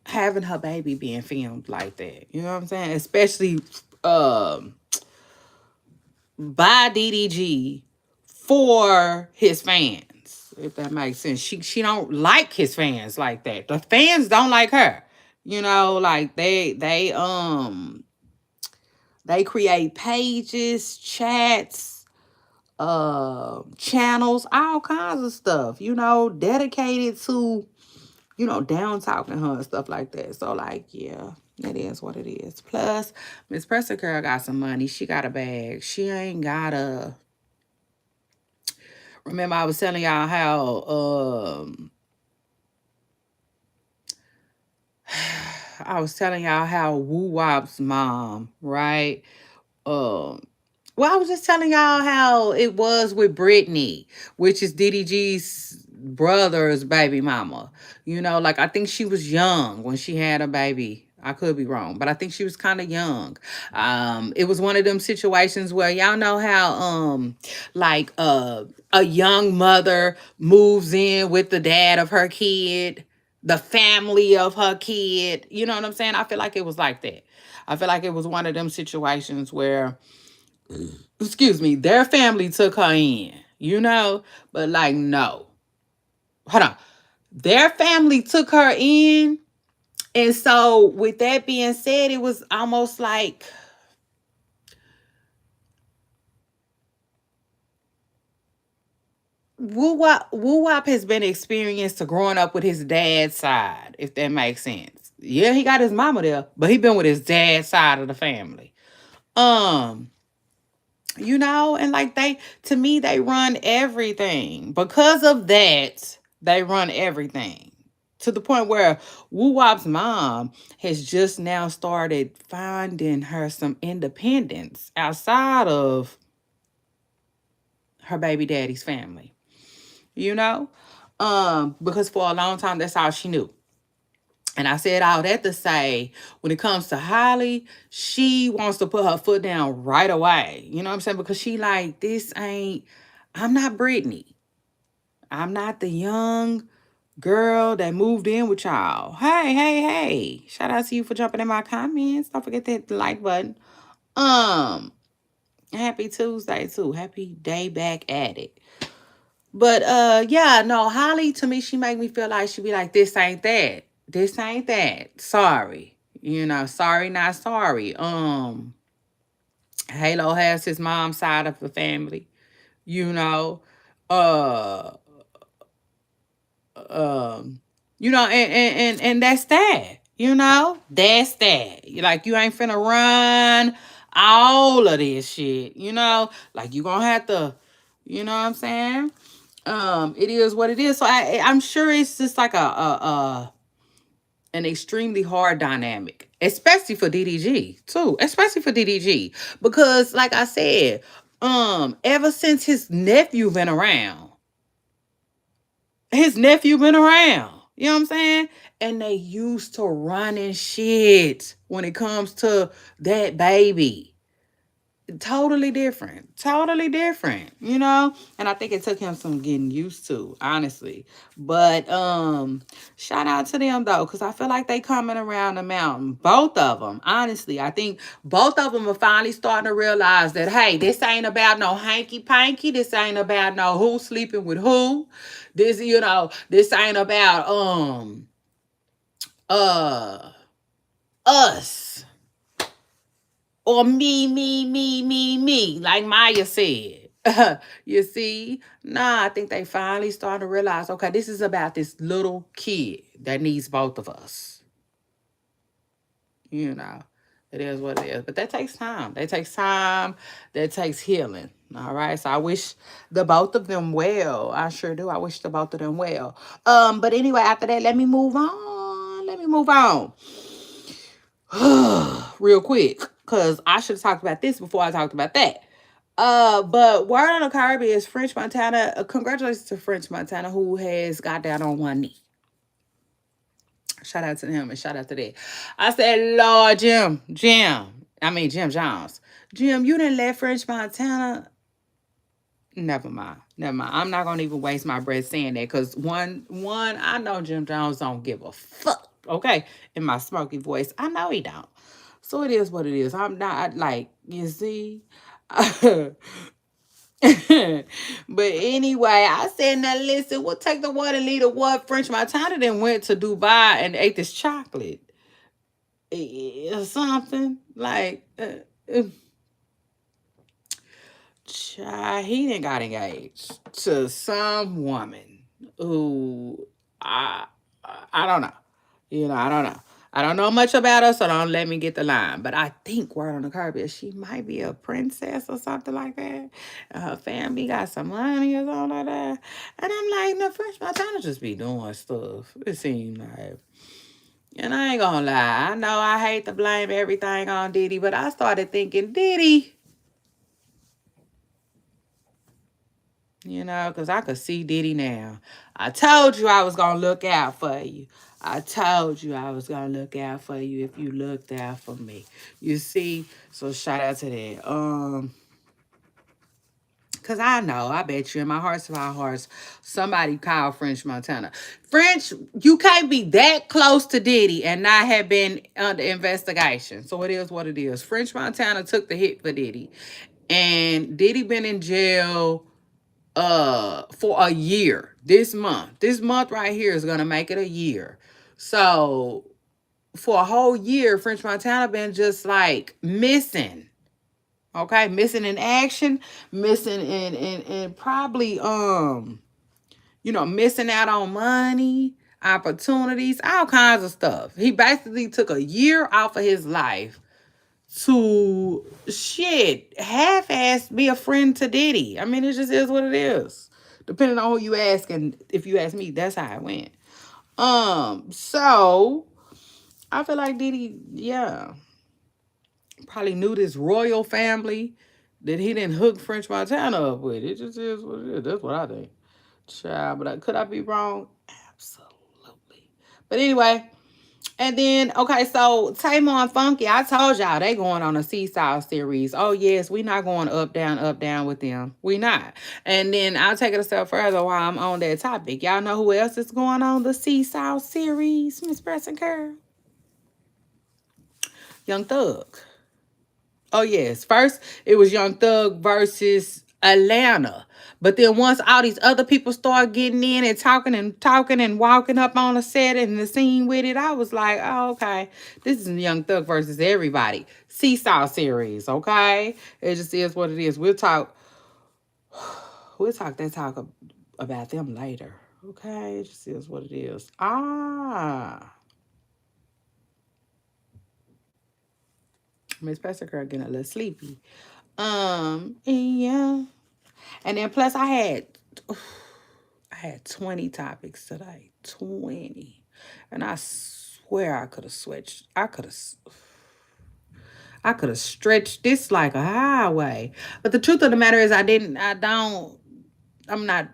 having her baby being filmed like that. You know what I'm saying? Especially um by DDG for his fans, if that makes sense. She don't like his fans like that. The fans don't like her. Like they create pages, chats, channels, all kinds of stuff, dedicated to down talking her and stuff like that. So, like, yeah, it is what it is. Plus, Miss Preston Girl got some money. She got a bag. She ain't got a. Remember, I was telling y'all how I was telling y'all how Woo Wop's mom, right? Um, well, I was just telling y'all how it was with Brittany, which is DDG's brother's baby mama. Like I think she was young when she had a baby. I could be wrong, but I think she was kind of young. It was one of them situations where y'all know how like a young mother moves in with the dad of her kid, the family of her kid. You know what I'm saying? I feel like it was like that. I feel like it was one of them situations where, excuse me, their family took her in, but like, no. Hold on. Their family took her in. And so, with that being said, it was almost like Woo Wop has been experienced to growing up with his dad's side, if that makes sense. Yeah, he got his mama there, but he been with his dad's side of the family. Um, and like to me, they run everything. Because of that, they run everything. To the point where Woo Wop's mom has just now started finding her some independence outside of her baby daddy's family. You know? Because for a long time that's all she knew. And I said all that to say, when it comes to Holly, she wants to put her foot down right away. You know what I'm saying? Because she like, I'm not Brittany. I'm not the young girl that moved in with y'all. Hey, hey, hey. Shout out to you for jumping in my comments. Don't forget to hit the like button. Happy Tuesday too. Happy day back at it. But yeah, no, Holly to me, she make me feel like she be like, this ain't that. This ain't that. Sorry. You know, sorry, not sorry. Halo has his mom's side of the family. You know, uh, um, and that's that. You know, that's that. Like you ain't finna run all of this shit. You know, like you gonna have to. You know what I'm saying? It is what it is. So I'm sure it's just like a an extremely hard dynamic, especially for DDG too, especially for DDG because, like I said, ever since his nephew been around. You know what I'm saying? And they used to running shit when it comes to that baby. Totally different, you know. And I think it took him some getting used to, honestly. But shout out to them though, because I feel like they coming around the mountain, both of them. Honestly, I think both of them are finally starting to realize that, hey, this ain't about no hanky panky. This ain't about no who sleeping with who. This, you know, this ain't about uh us or me, like Maya said. You see? Nah, I think they finally starting to realize, okay, this is about this little kid that needs both of us. You know, it is what it is. But that takes time. That takes time. That takes healing. All right. So I wish the both of them well. I sure do. I wish the both of them well. But anyway, after that, let me move on. Let me move on. Real quick. Because I should have talked about this before I talked about that. But word on the curb is French Montana. Congratulations to French Montana who has got down on one knee. Shout out to him and shout out to that. I said, Lord Jim Jones. Jim, you didn't let French Montana. Never mind. Never mind. I'm not gonna even waste my breath saying that because I know Jim Jones don't give a fuck. Okay, in my smoky voice, I know he don't. So it is what it is. I'm not like you see. But anyway, I said, now listen, we'll take the one and lead the what French Montana then went to Dubai and ate this chocolate. Or something. Like, child, he didn't got engaged to some woman who I don't know. You know, I don't know. I don't know much about her, so don't let me get the line. But I think word on the curb is she might be a princess or something like that. And her family got some money or something like that. And I'm like, no, French Montana just be doing stuff. It seems like. And I ain't gonna lie. I know I hate to blame everything on Diddy, but I started thinking, Diddy, you know, because I could see Diddy now. I told you I was going to look out for you. I told you I was going to look out for you if you looked out for me. You see? So shout out to that. Because I know, I bet you in my hearts of our hearts, somebody called French Montana. French, you can't be that close to Diddy and not have been under investigation. So it is what it is. French Montana took the hit for Diddy. And Diddy been in jail for a year this month right here is gonna make it a year. So for a whole year French Montana been just like missing. Okay, missing in action, missing in probably you know, missing out on money, opportunities, all kinds of stuff. He basically took a year off of his life to shit half-ass be a friend to Diddy. I mean, it just is what it is. Depending on who you ask, and if you ask me, that's how it went. So I feel like Diddy, yeah, probably knew this royal family that he didn't hook French Montana up with. It just is what it is. That's what I think. Child, but could I be wrong? Absolutely. But anyway, and then, okay, so Tamar and Funky, I told y'all they going on a Seesaw series. Oh, yes, we not going up, down with them. We not. And then I'll take it a step further while I'm on that topic. Y'all know who else is going on the Seesaw series, Miss Preston Curl? Young Thug. Oh, yes. First, it was Young Thug versus Atlanta. But then once all these other people start getting in and talking and walking up on the set and the scene with it, I was like, oh, okay, this is Young Thug versus everybody. Seesaw series, okay? It just is what it is. We'll talk that talk about them later. Okay, it just is what it is. Miss Pastor Girl getting a little sleepy. Yeah. And then plus I had 20 topics today. 20. And I swear I could have switched. I could have stretched this like a highway. But the truth of the matter is I'm not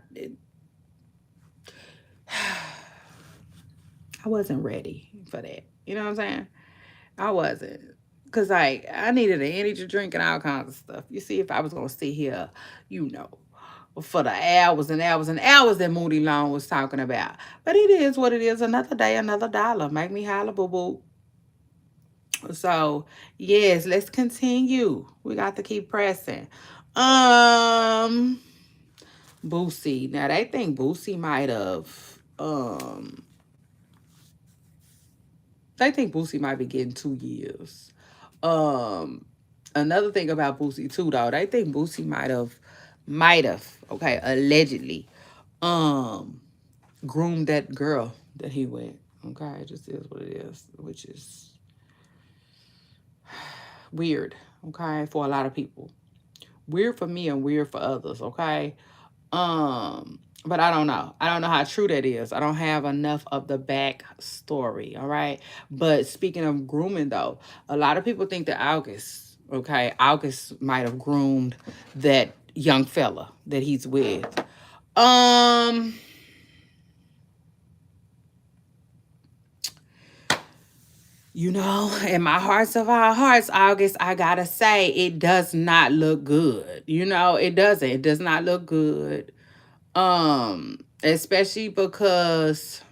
I wasn't ready for that. You know what I'm saying? I wasn't. Cause like I needed an energy drink and all kinds of stuff. You see, if I was gonna sit here, you know, for the hours and hours and hours that Moody Long was talking about. But it is what it is. Another day, another dollar. Make me holler, boo boo. So yes, let's continue. We got to keep pressing. Um, Boosie. Now they think Boosie might have. They think Boosie might be getting 2 years. Um, Another thing about Boosie too, though, they think Boosie might have, okay, allegedly, um, groomed that girl that he went. Okay, it just is what it is, which is weird. Okay, for a lot of people, weird for me and weird for others. Okay, but I don't know. I don't know how true that is. I don't have enough of the back story. All right. But speaking of grooming though, a lot of people think that August might have groomed that young fella that he's with. Um, in my hearts of our hearts, August, I gotta say, it does not look good. It doesn't. It does not look good. Especially because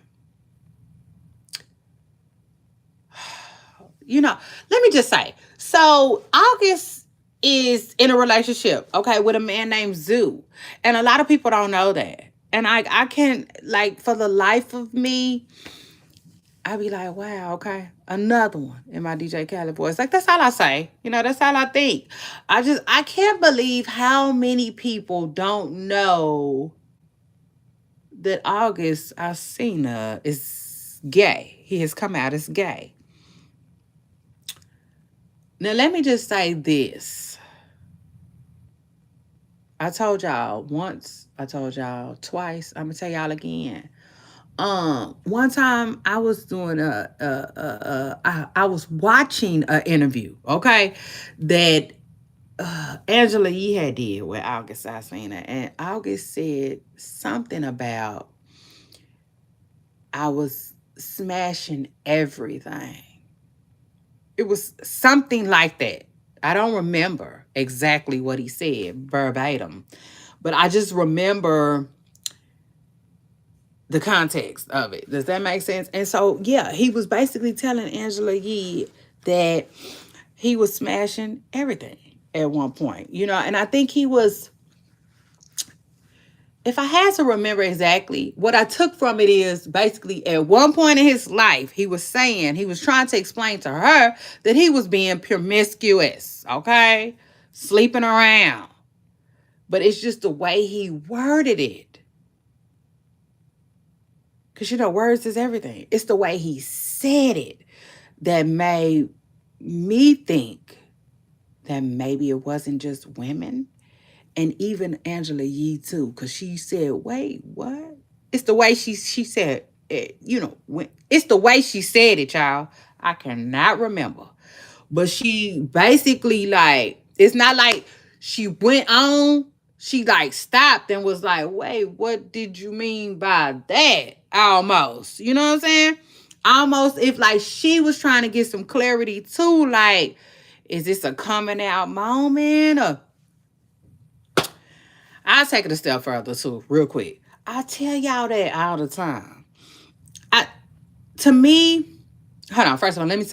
let me just say. So August is in a relationship, okay, with a man named Zoo. And a lot of people don't know that. And I can't, like, for the life of me, I be like, wow, okay, another one in my DJ Khaled voice. Like, that's all I say. That's all I think. I can't believe how many people don't know that August Alsina is gay. He has come out as gay. Now, let me just say this. I told y'all once, I told y'all twice, I'm gonna tell y'all again. One time I was doing I was watching an interview, okay, that Angela Yee had did with August Alsina, and August said something about I was smashing everything. It was something like that. I don't remember exactly what he said verbatim, but I just remember the context of it. Does that make sense? And so, yeah, he was basically telling Angela Yee that he was smashing everything at one point, and I think he was, if I had to remember exactly, what I took from it is basically at one point in his life, he was trying to explain to her that he was being promiscuous, okay? Sleeping around. But it's just the way he worded it. Because, words is everything. It's the way he said it that made me think that maybe it wasn't just women. And even Angela Yee too, because she said, wait, what? It's the way she said it, it's the way she said it, y'all. I cannot remember. But she basically, like, it's not like she went on, she like stopped and was like, wait, what did you mean by that? Almost. You know what I'm saying? Almost if like she was trying to get some clarity too, like, is this a coming out moment? Or I'll take it a step further too, real quick. I tell y'all that all the time. To me, hold on. First of all, let me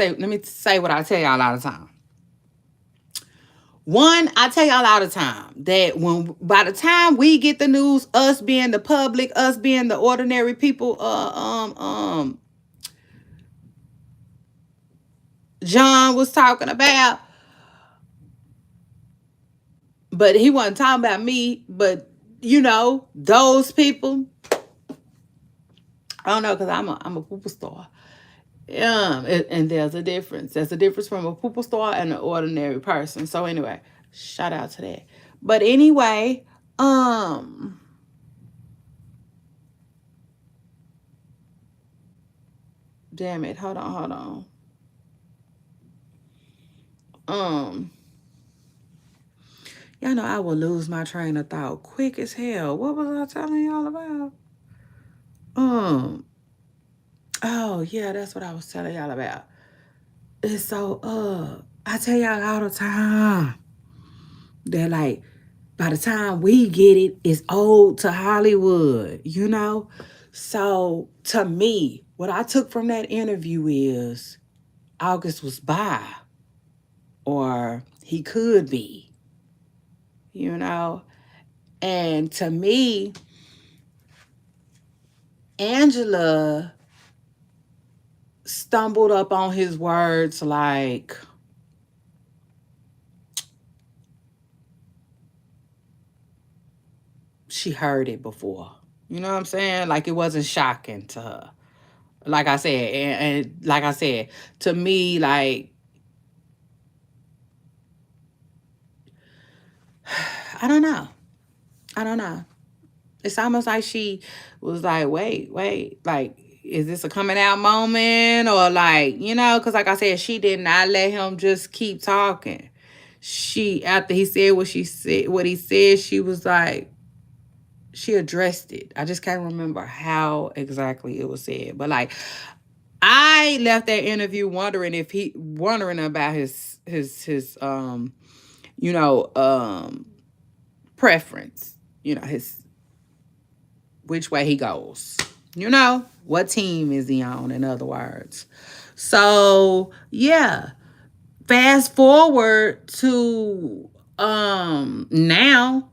say what I tell y'all all the time. One, I tell y'all all the time that when by the time we get the news, us being the public, us being the ordinary people, John was talking about, but he wasn't talking about me, but those people. I don't know, because I'm a pooper star. And there's a difference. There's a difference from a pooper star and an ordinary person. So anyway, shout out to that. But anyway, damn it, hold on. Um, y'all know I will lose my train of thought quick as hell. What was I telling y'all about? Um, oh yeah, that's what I was telling y'all about. And so, I tell y'all all the time that like by the time we get it, it's old to Hollywood. So to me, what I took from that interview is August was bi, or he could be, you know. And to me, Angela stumbled up on his words like she heard it before. You know what I'm saying? Like it wasn't shocking to her. Like I said, and like I said, to me, like I don't know. I don't know. It's almost like she was like, wait, like, is this a coming out moment? Or like, because like I said, she did not let him just keep talking. After he said what he said, she was like, she addressed it. I just can't remember how exactly it was said. But like, I left that interview wondering about his preference, his which way he goes. What team is he on, in other words. So, yeah. Fast forward to now,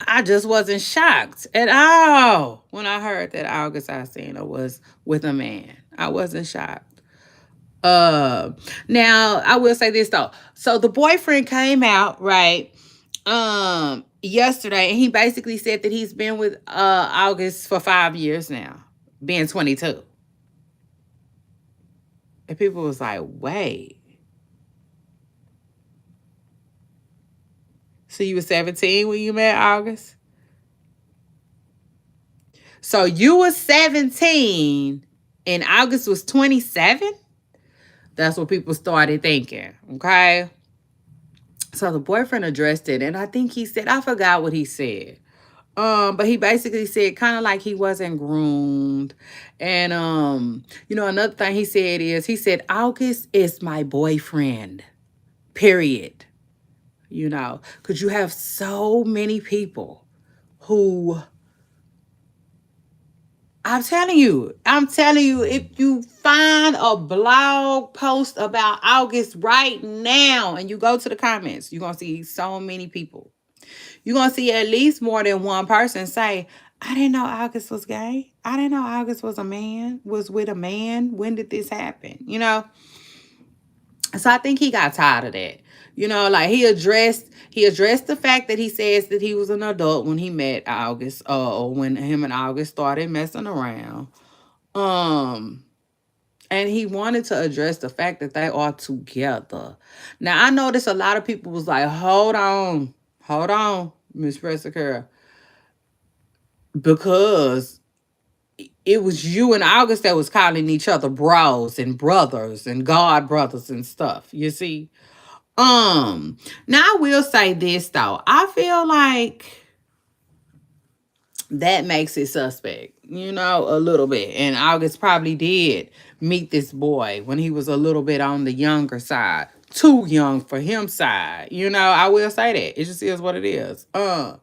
I just wasn't shocked at all when I heard that August Alsina was with a man. I wasn't shocked. Now I will say this though. So the boyfriend came out, right? Yesterday, and he basically said that he's been with August for 5 years now, being 22. And people was like, wait. So you were 17 when you met August? So you were 17 and August was 27? That's what people started thinking. Okay. So the boyfriend addressed it, and I think he said, I forgot what he said. But he basically said kind of like he wasn't groomed. And another thing he said, August is my boyfriend. Period. Because you have so many people who I'm telling you, if you find a blog post about August right now and you go to the comments, you're going to see so many people. You're going to see at least more than one person say, I didn't know August was gay. I didn't know August was with a man. When did this happen? So I think he got tired of that. Like he addressed the fact that he says that he was an adult when he met August, or when him and August started messing around. And he wanted to address the fact that they are together. Now I noticed a lot of people was like, hold on, Miss Pressicura, because it was you and August that was calling each other bros and brothers and god brothers and stuff. You see? Now I will say this though. I feel like that makes it suspect, a little bit. And August probably did meet this boy when he was a little bit on the younger side. Too young for him side. I will say that. It just is what it is. And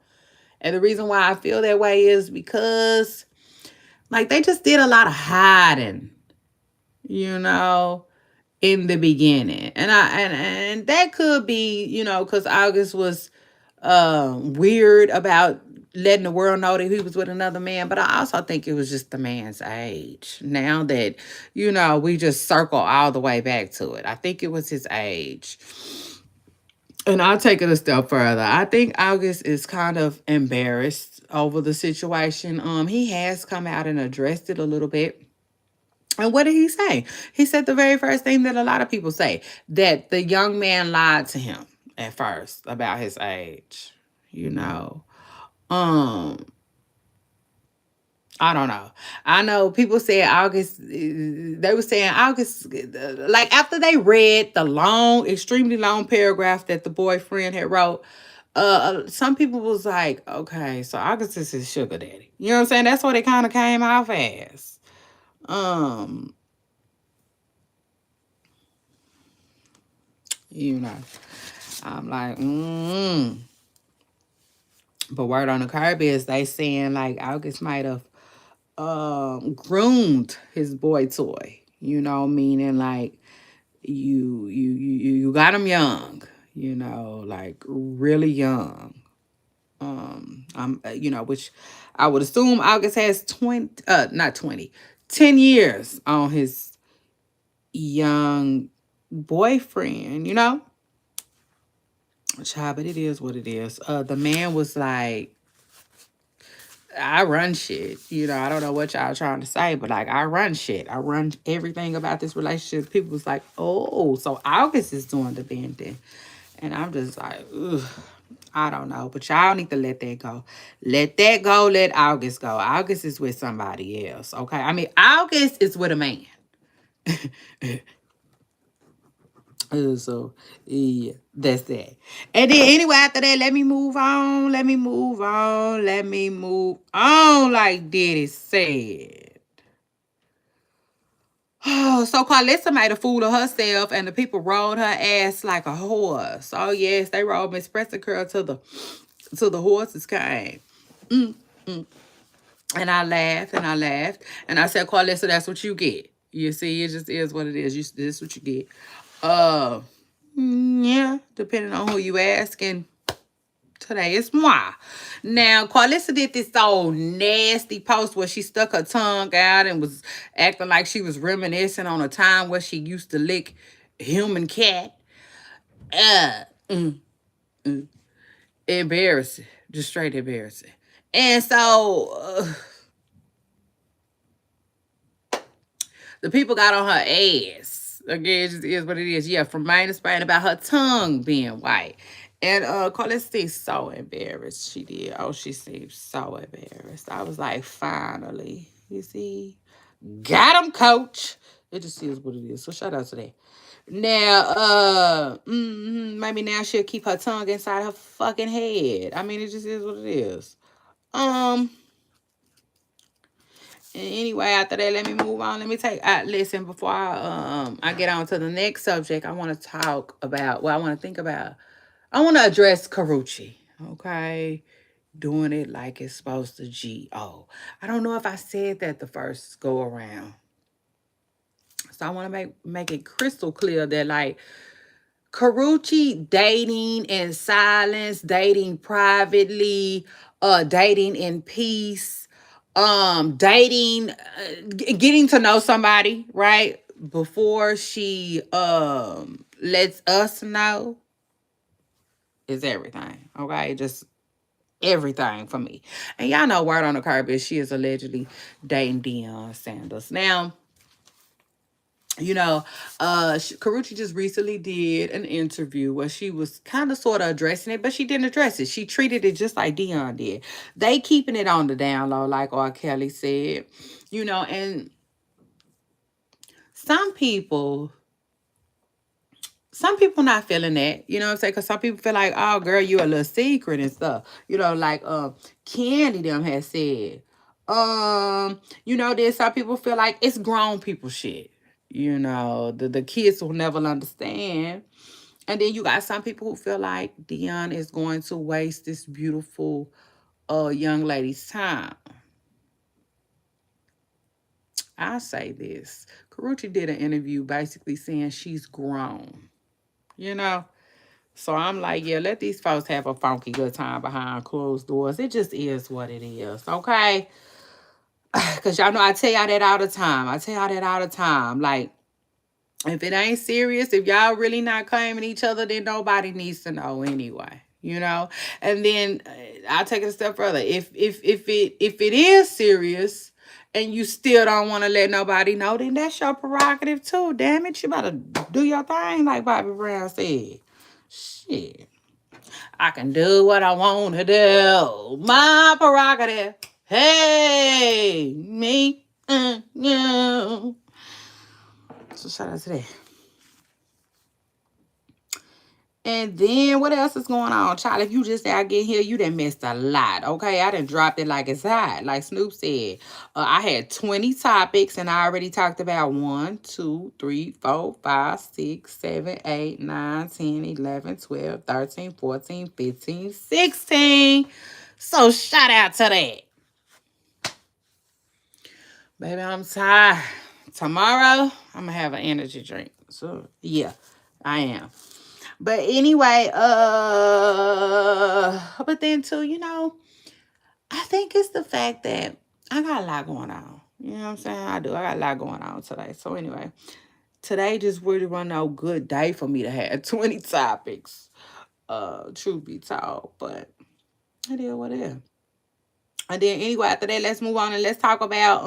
the reason why I feel that way is because like they just did a lot of hiding, you know. in the beginning. And that could be, because August was weird about letting the world know that he was with another man. But I also think it was just the man's age. Now that, we just circle all the way back to it. I think it was his age. And I'll take it a step further. I think August is kind of embarrassed over the situation. He has come out and addressed it a little bit. And what did he say? He said the very first thing that a lot of people say, that the young man lied to him at first about his age. You know. Um, I don't know. I know people said August, they were saying August, like after they read the long, extremely long paragraph that the boyfriend had wrote, some people was like, okay, so August is his sugar daddy. You know what I'm saying? That's what it kind of came off as. Um, you know, I'm like, But word on the curb is they saying like August might have groomed his boy toy, meaning like you got him young, like really young. Which I would assume August has 20, not 20, 10 years on his young boyfriend, Child, but it is what it is. The man was like, I run shit. I don't know what y'all trying to say, but like I run shit. I run everything about this relationship. People was like, oh, so August is doing the bending. And I'm just like, ugh, I don't know. But y'all need to let that go. Let that go. Let August go. August is with somebody else. Okay. I mean, August is with a man. So yeah, that's that. And then anyway, after that, let me move on. Let me move on. Let me move on. Like Diddy said. Oh, so Carlissa made a fool of herself, and the people rode her ass like a horse. Oh yes, they rode Miss Pressing Curl till the horses came. Mm, mm. And I laughed and I laughed and I said, Carlissa, that's what you get. You see, it just is what it is. This is what you get. Uh, yeah, depending on who you ask, and today is moi. Now, Carlissa did this old nasty post where she stuck her tongue out and was acting like she was reminiscing on a time where she used to lick human cat. Uh, mm, mm. Embarrassing. Just straight embarrassing. And so the people got on her ass. Again, it just is what it is. Yeah, from Maine to Spain about her tongue being white. And Carlissa seemed so embarrassed. She did. Oh, she seemed so embarrassed. I was like, finally. You see? Got him, coach. It just is what it is. So shout out to that. Now, maybe now she'll keep her tongue inside her fucking head. I mean, it just is what it is. And anyway, after that, let me move on. Let me listen, before I get on to the next subject, I want to talk about, I want to think about, I want to address Karuchi, okay? Doing it like it's supposed to G-O. I don't know if I said that the first go around. So I want to make it crystal clear that like Karuchi dating in silence, dating privately, dating in peace, dating, getting to know somebody, right? Before she lets us know is everything. Okay. Just everything for me. And y'all know word on the carpet, she is allegedly dating Deion Sanders. Now, Karuchi just recently did an interview where she was kind of sort of addressing it, but she didn't address it. She treated it just like Deion did. They keeping it on the down low, like R. Kelly said, and some people not feeling that, you know what I'm saying? Because some people feel like, oh, girl, you a little secret and stuff. Like Candy them has said. Then some people feel like it's grown people shit. The kids will never understand. And then you got some people who feel like Dion is going to waste this beautiful young lady's time. I say this. Karuchi did an interview basically saying she's grown, you know? So I'm like, yeah, let these folks have a funky good time behind closed doors. It just is what it is, okay? Because y'all know I tell y'all that all the time. I tell y'all that all the time. Like, if it ain't serious, if y'all really not claiming each other, then nobody needs to know anyway. You know, and then I'll take it a step further. If it is serious, and you still don't want to let nobody know, then that's your prerogative too. Damn it, you better do your thing, like Bobby Brown said. Shit, I can do what I want to do. My prerogative. Hey, me, you. So shout out to that. And then what else is going on, child? If you just out getting here, you done missed a lot. Okay, I done dropped it like it's hot. Like Snoop said, I had 20 topics, and I already talked about 1, 2, 3, 4, 5, 6, 7, 8, 9, 10, 11, 12, 13, 14, 15, 16. So shout out to that. Baby, I'm tired. Tomorrow, I'm gonna have an energy drink. So yeah, I am. But anyway, but then too, I think it's the fact that I got a lot going on. You know what I'm saying? I do. I got a lot going on today. So anyway, today just really run a good day for me to have 20 topics. Truth be told. But it is what it is. And then anyway, after that, let's move on and let's talk about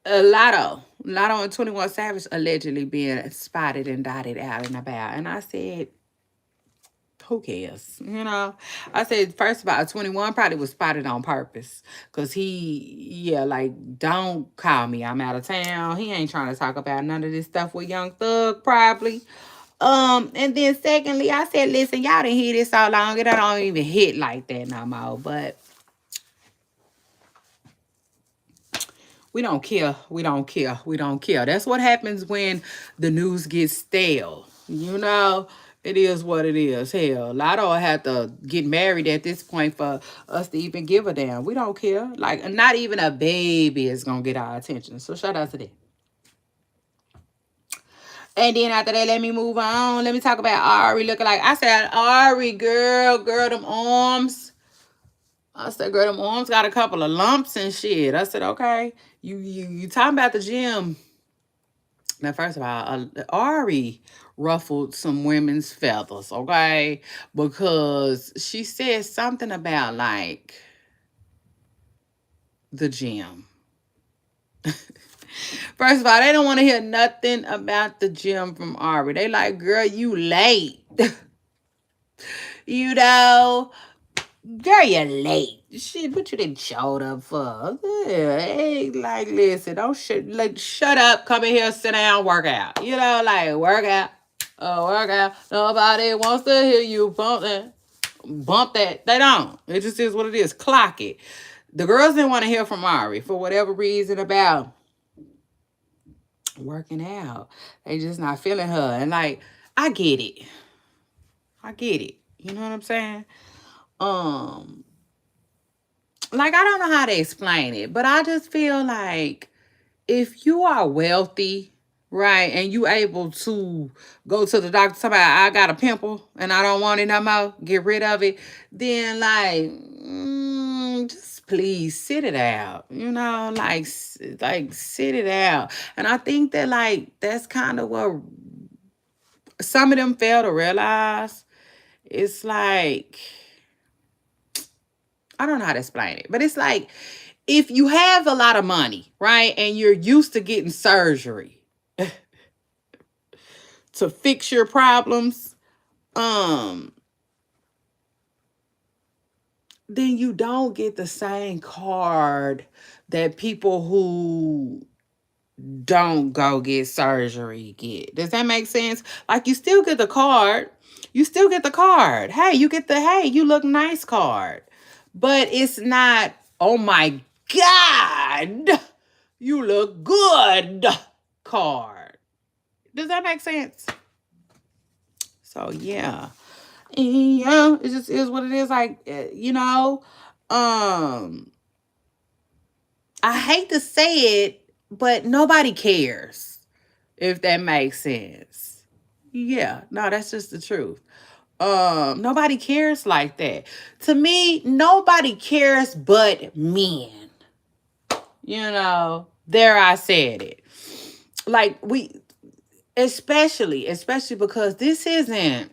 Lotto. Lotto and 21 Savage allegedly being spotted and dotted out and about. And I said, who cares? I said, first of all, 21 probably was spotted on purpose. Because like, don't call me. I'm out of town. He ain't trying to talk about none of this stuff with Young Thug, probably. And then secondly, I said, listen, y'all didn't hear this so long. It don't even hit like that no more. But we don't care. We don't care. We don't care. That's what happens when the news gets stale. It is what it is. Hell, Lotto have to get married at this point for us to even give a damn. We don't care. Like, not even a baby is going to get our attention. So shout out to that. And then after that, let me move on. Let me talk about Ari looking like. I said, Ari, girl, them arms. I said, girl, them arms got a couple of lumps and shit. I said, okay, you talking about the gym. Now, first of all, Ari ruffled some women's feathers, okay? Because she said something about, like, the gym. First of all, they don't want to hear nothing about the gym from Ari. They like, girl, you late. Girl, you're late. Shit, what you didn't show up for? Yeah, hey, like, listen, don't shut up, come in here, sit down, work out. Work out. Work out. Nobody wants to hear you bump that. They don't. It just is what it is. Clock it. The girls didn't want to hear from Ari for whatever reason about working out. They just not feeling her. And like, I get it. You know what I'm saying? Like, I don't know how to explain it, but I just feel like if you are wealthy, right, and you able to go to the doctor, somebody, I got a pimple and I don't want it no more, get rid of it, then like, just please sit it out, like sit it out. And I think that, like, that's kind of what some of them fail to realize. It's like, I don't know how to explain it, but it's like, if you have a lot of money, right, and you're used to getting surgery to fix your problems, then you don't get the same card that people who don't go get surgery get. Does that make sense? Like, you still get the card. Hey, you get the, hey, you look nice card. But it's not, oh my God, you look good card. Does that make sense? So yeah, it just is what it is. Like, I hate to say it, but nobody cares, if that makes sense. Yeah, no, that's just the truth. Nobody cares like that. To me, nobody cares but men. There I said it. Like especially because this isn't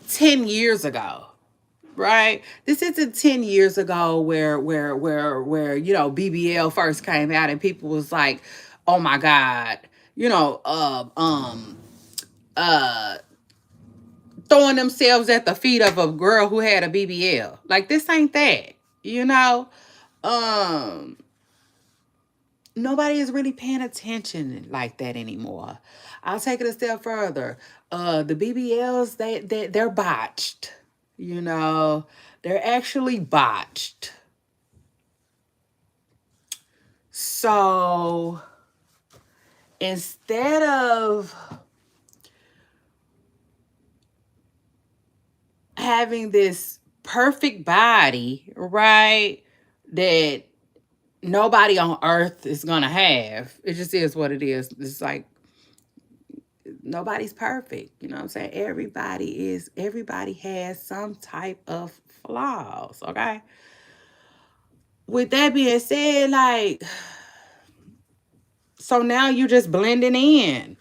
10 years ago, right? This isn't 10 years ago where BBL first came out and people was like, "Oh my god," you know, uh throwing themselves at the feet of a girl who had a BBL. Like, this ain't that, you know? Um Nobody is really paying attention like that anymore. I'll take it a step further. The BBLs, they're botched. They're actually botched. So instead of having this perfect body, right, that nobody on earth is gonna have, it just is what it is. It's like nobody's perfect. You know what I'm saying? Everybody has some type of flaws, okay? With that being said, like, so now you're just blending in.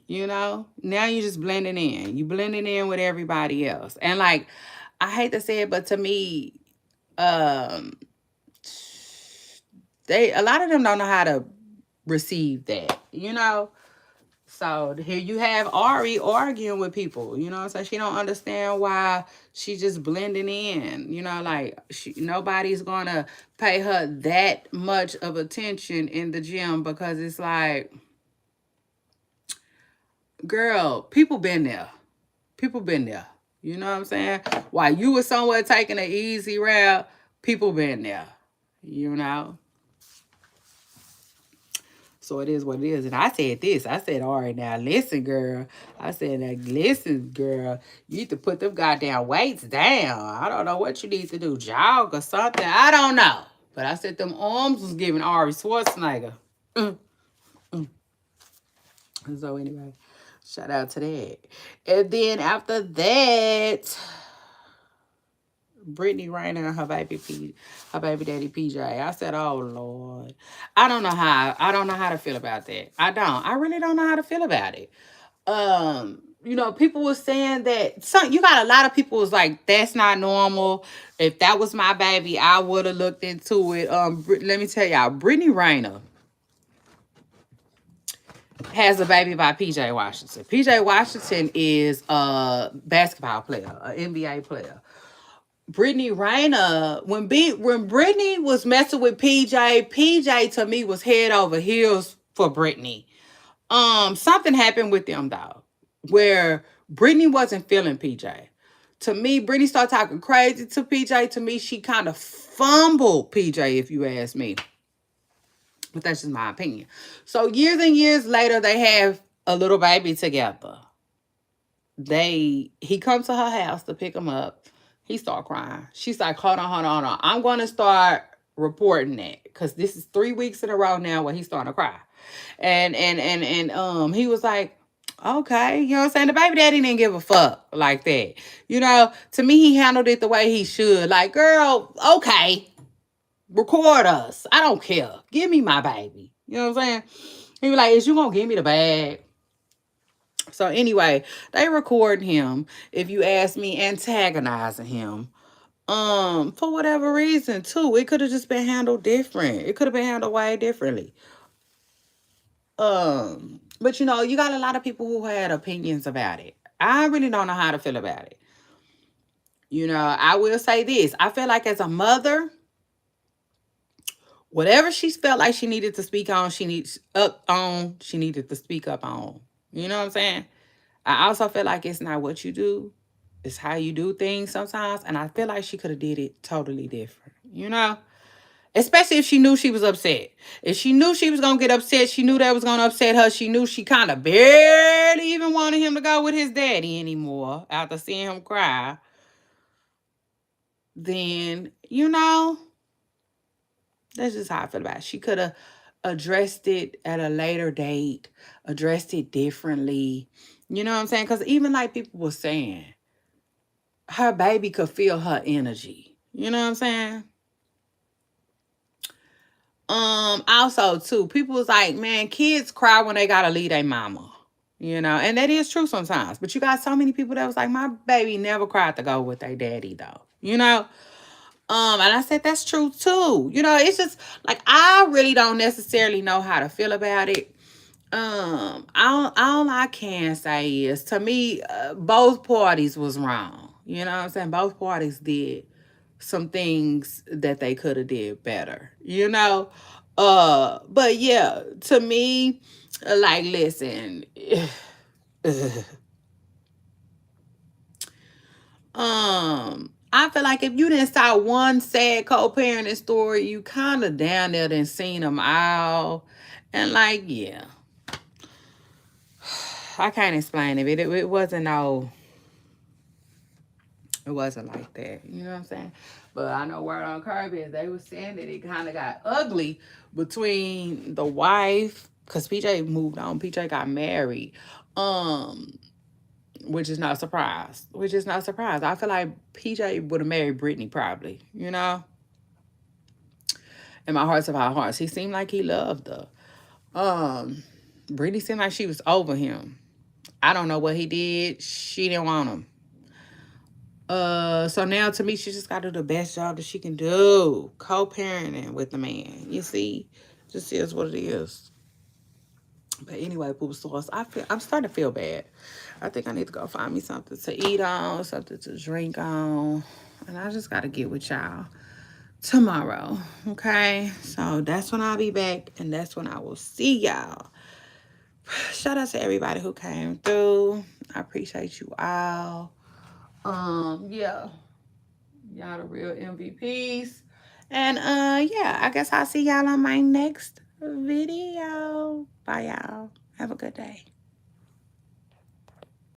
Now you're just blending in. You blending in with everybody else. And like, I hate to say it, but to me, um, a lot of them don't know how to receive that. So here you have Ari arguing with people, so she don't understand why she's just blending in, like nobody's gonna pay her that much of attention in the gym because it's like, girl, people been there. People been there. You know what I'm saying? While you were somewhere taking an easy route, people been there, you know? So it is what it is. And I said this. I said, all right, now listen, girl. I said, now listen, girl. You need to put them goddamn weights down. I don't know what you need to do. Jog or something. I don't know. But I said them arms was giving Ari Schwarzenegger. So anyway, shout out to that. And then after that, Brittany Renner and her baby daddy PJ. I said, "Oh Lord, I don't know how to feel about that. I really don't know how to feel about it. People were saying that you got a lot of people was like, that's not normal. If that was my baby, I would have looked into it. Let me tell y'all, Brittany Renner has a baby by PJ Washington. PJ Washington is a basketball player, an NBA player. Brittany Renner, when Brittany was messing with PJ to me was head over heels for Brittany. Something happened with them though, where Brittany wasn't feeling PJ. To me, Brittany started talking crazy to PJ. To me, she kind of fumbled PJ, if you ask me. But that's just my opinion. So years and years later, they have a little baby together. He comes to her house to pick him up. He start crying. She's like, hold on. I'm going to start reporting that because this is 3 weeks in a row now where he's starting to cry. And he was like, okay, you know what I'm saying? The baby daddy didn't give a fuck like that. To me, he handled it the way he should. Like, girl, okay, record us. I don't care. Give me my baby. You know what I'm saying? He was like, is you going to give me the bag? So anyway, they record him, if you ask me, antagonizing him. For whatever reason, too. It could have just been handled different. It could have been handled way differently. But you got a lot of people who had opinions about it. I really don't know how to feel about it. I will say this. I feel like as a mother, whatever she felt like she needed to speak on, she needed to speak up on. You know what I'm saying? I also feel like it's not what you do, it's how you do things sometimes. And I feel like she could have did it totally different, especially if she knew she was upset. If she knew she was going to get upset, she knew that was going to upset her. She knew she kind of barely even wanted him to go with his daddy anymore after seeing him cry. then, you know, that's just how I feel about it. She could have addressed it at a later date, addressed it differently. You know what I'm saying? Because even like people were saying, her baby could feel her energy. You know what I'm saying? Also too, people was like, man, kids cry when they gotta leave their mama. You know, and that is true sometimes. But you got so many people that was like, my baby never cried to go with their daddy though. You know? And I said that's true too. You know, it's just like I really don't necessarily know how to feel about it. All I can say is to me, both parties was wrong. You know what I'm saying? Both parties did some things that they could have did better. You know, but yeah, to me, like listen. I feel like if you didn't saw one sad co-parenting story, you kind of down there done seen them all, and like yeah, I can't explain it. It wasn't no, it wasn't like that. You know what I'm saying? But I know word on curb is they were saying that it kind of got ugly between the wife because PJ moved on. PJ got married. Um, which is not a surprise. Which is not a surprise. I feel like PJ would have married Brittany probably, you know? In my hearts of our hearts. He seemed like he loved her. Um, Brittany seemed like she was over him. I don't know what he did. She didn't want him. So now to me, she just got to do the best job that she can do. Co-parenting with the man. You see? Just is what it is. But anyway, poop sauce. I'm starting to feel bad. I think I need to go find me something to eat on, something to drink on. And I just gotta get with y'all tomorrow. Okay? So that's when I'll be back and that's when I will see y'all. Shout out to everybody who came through. I appreciate you all. Yeah. Y'all the real MVPs. And yeah, I guess I'll see y'all on my next video. Bye y'all. Have a good day.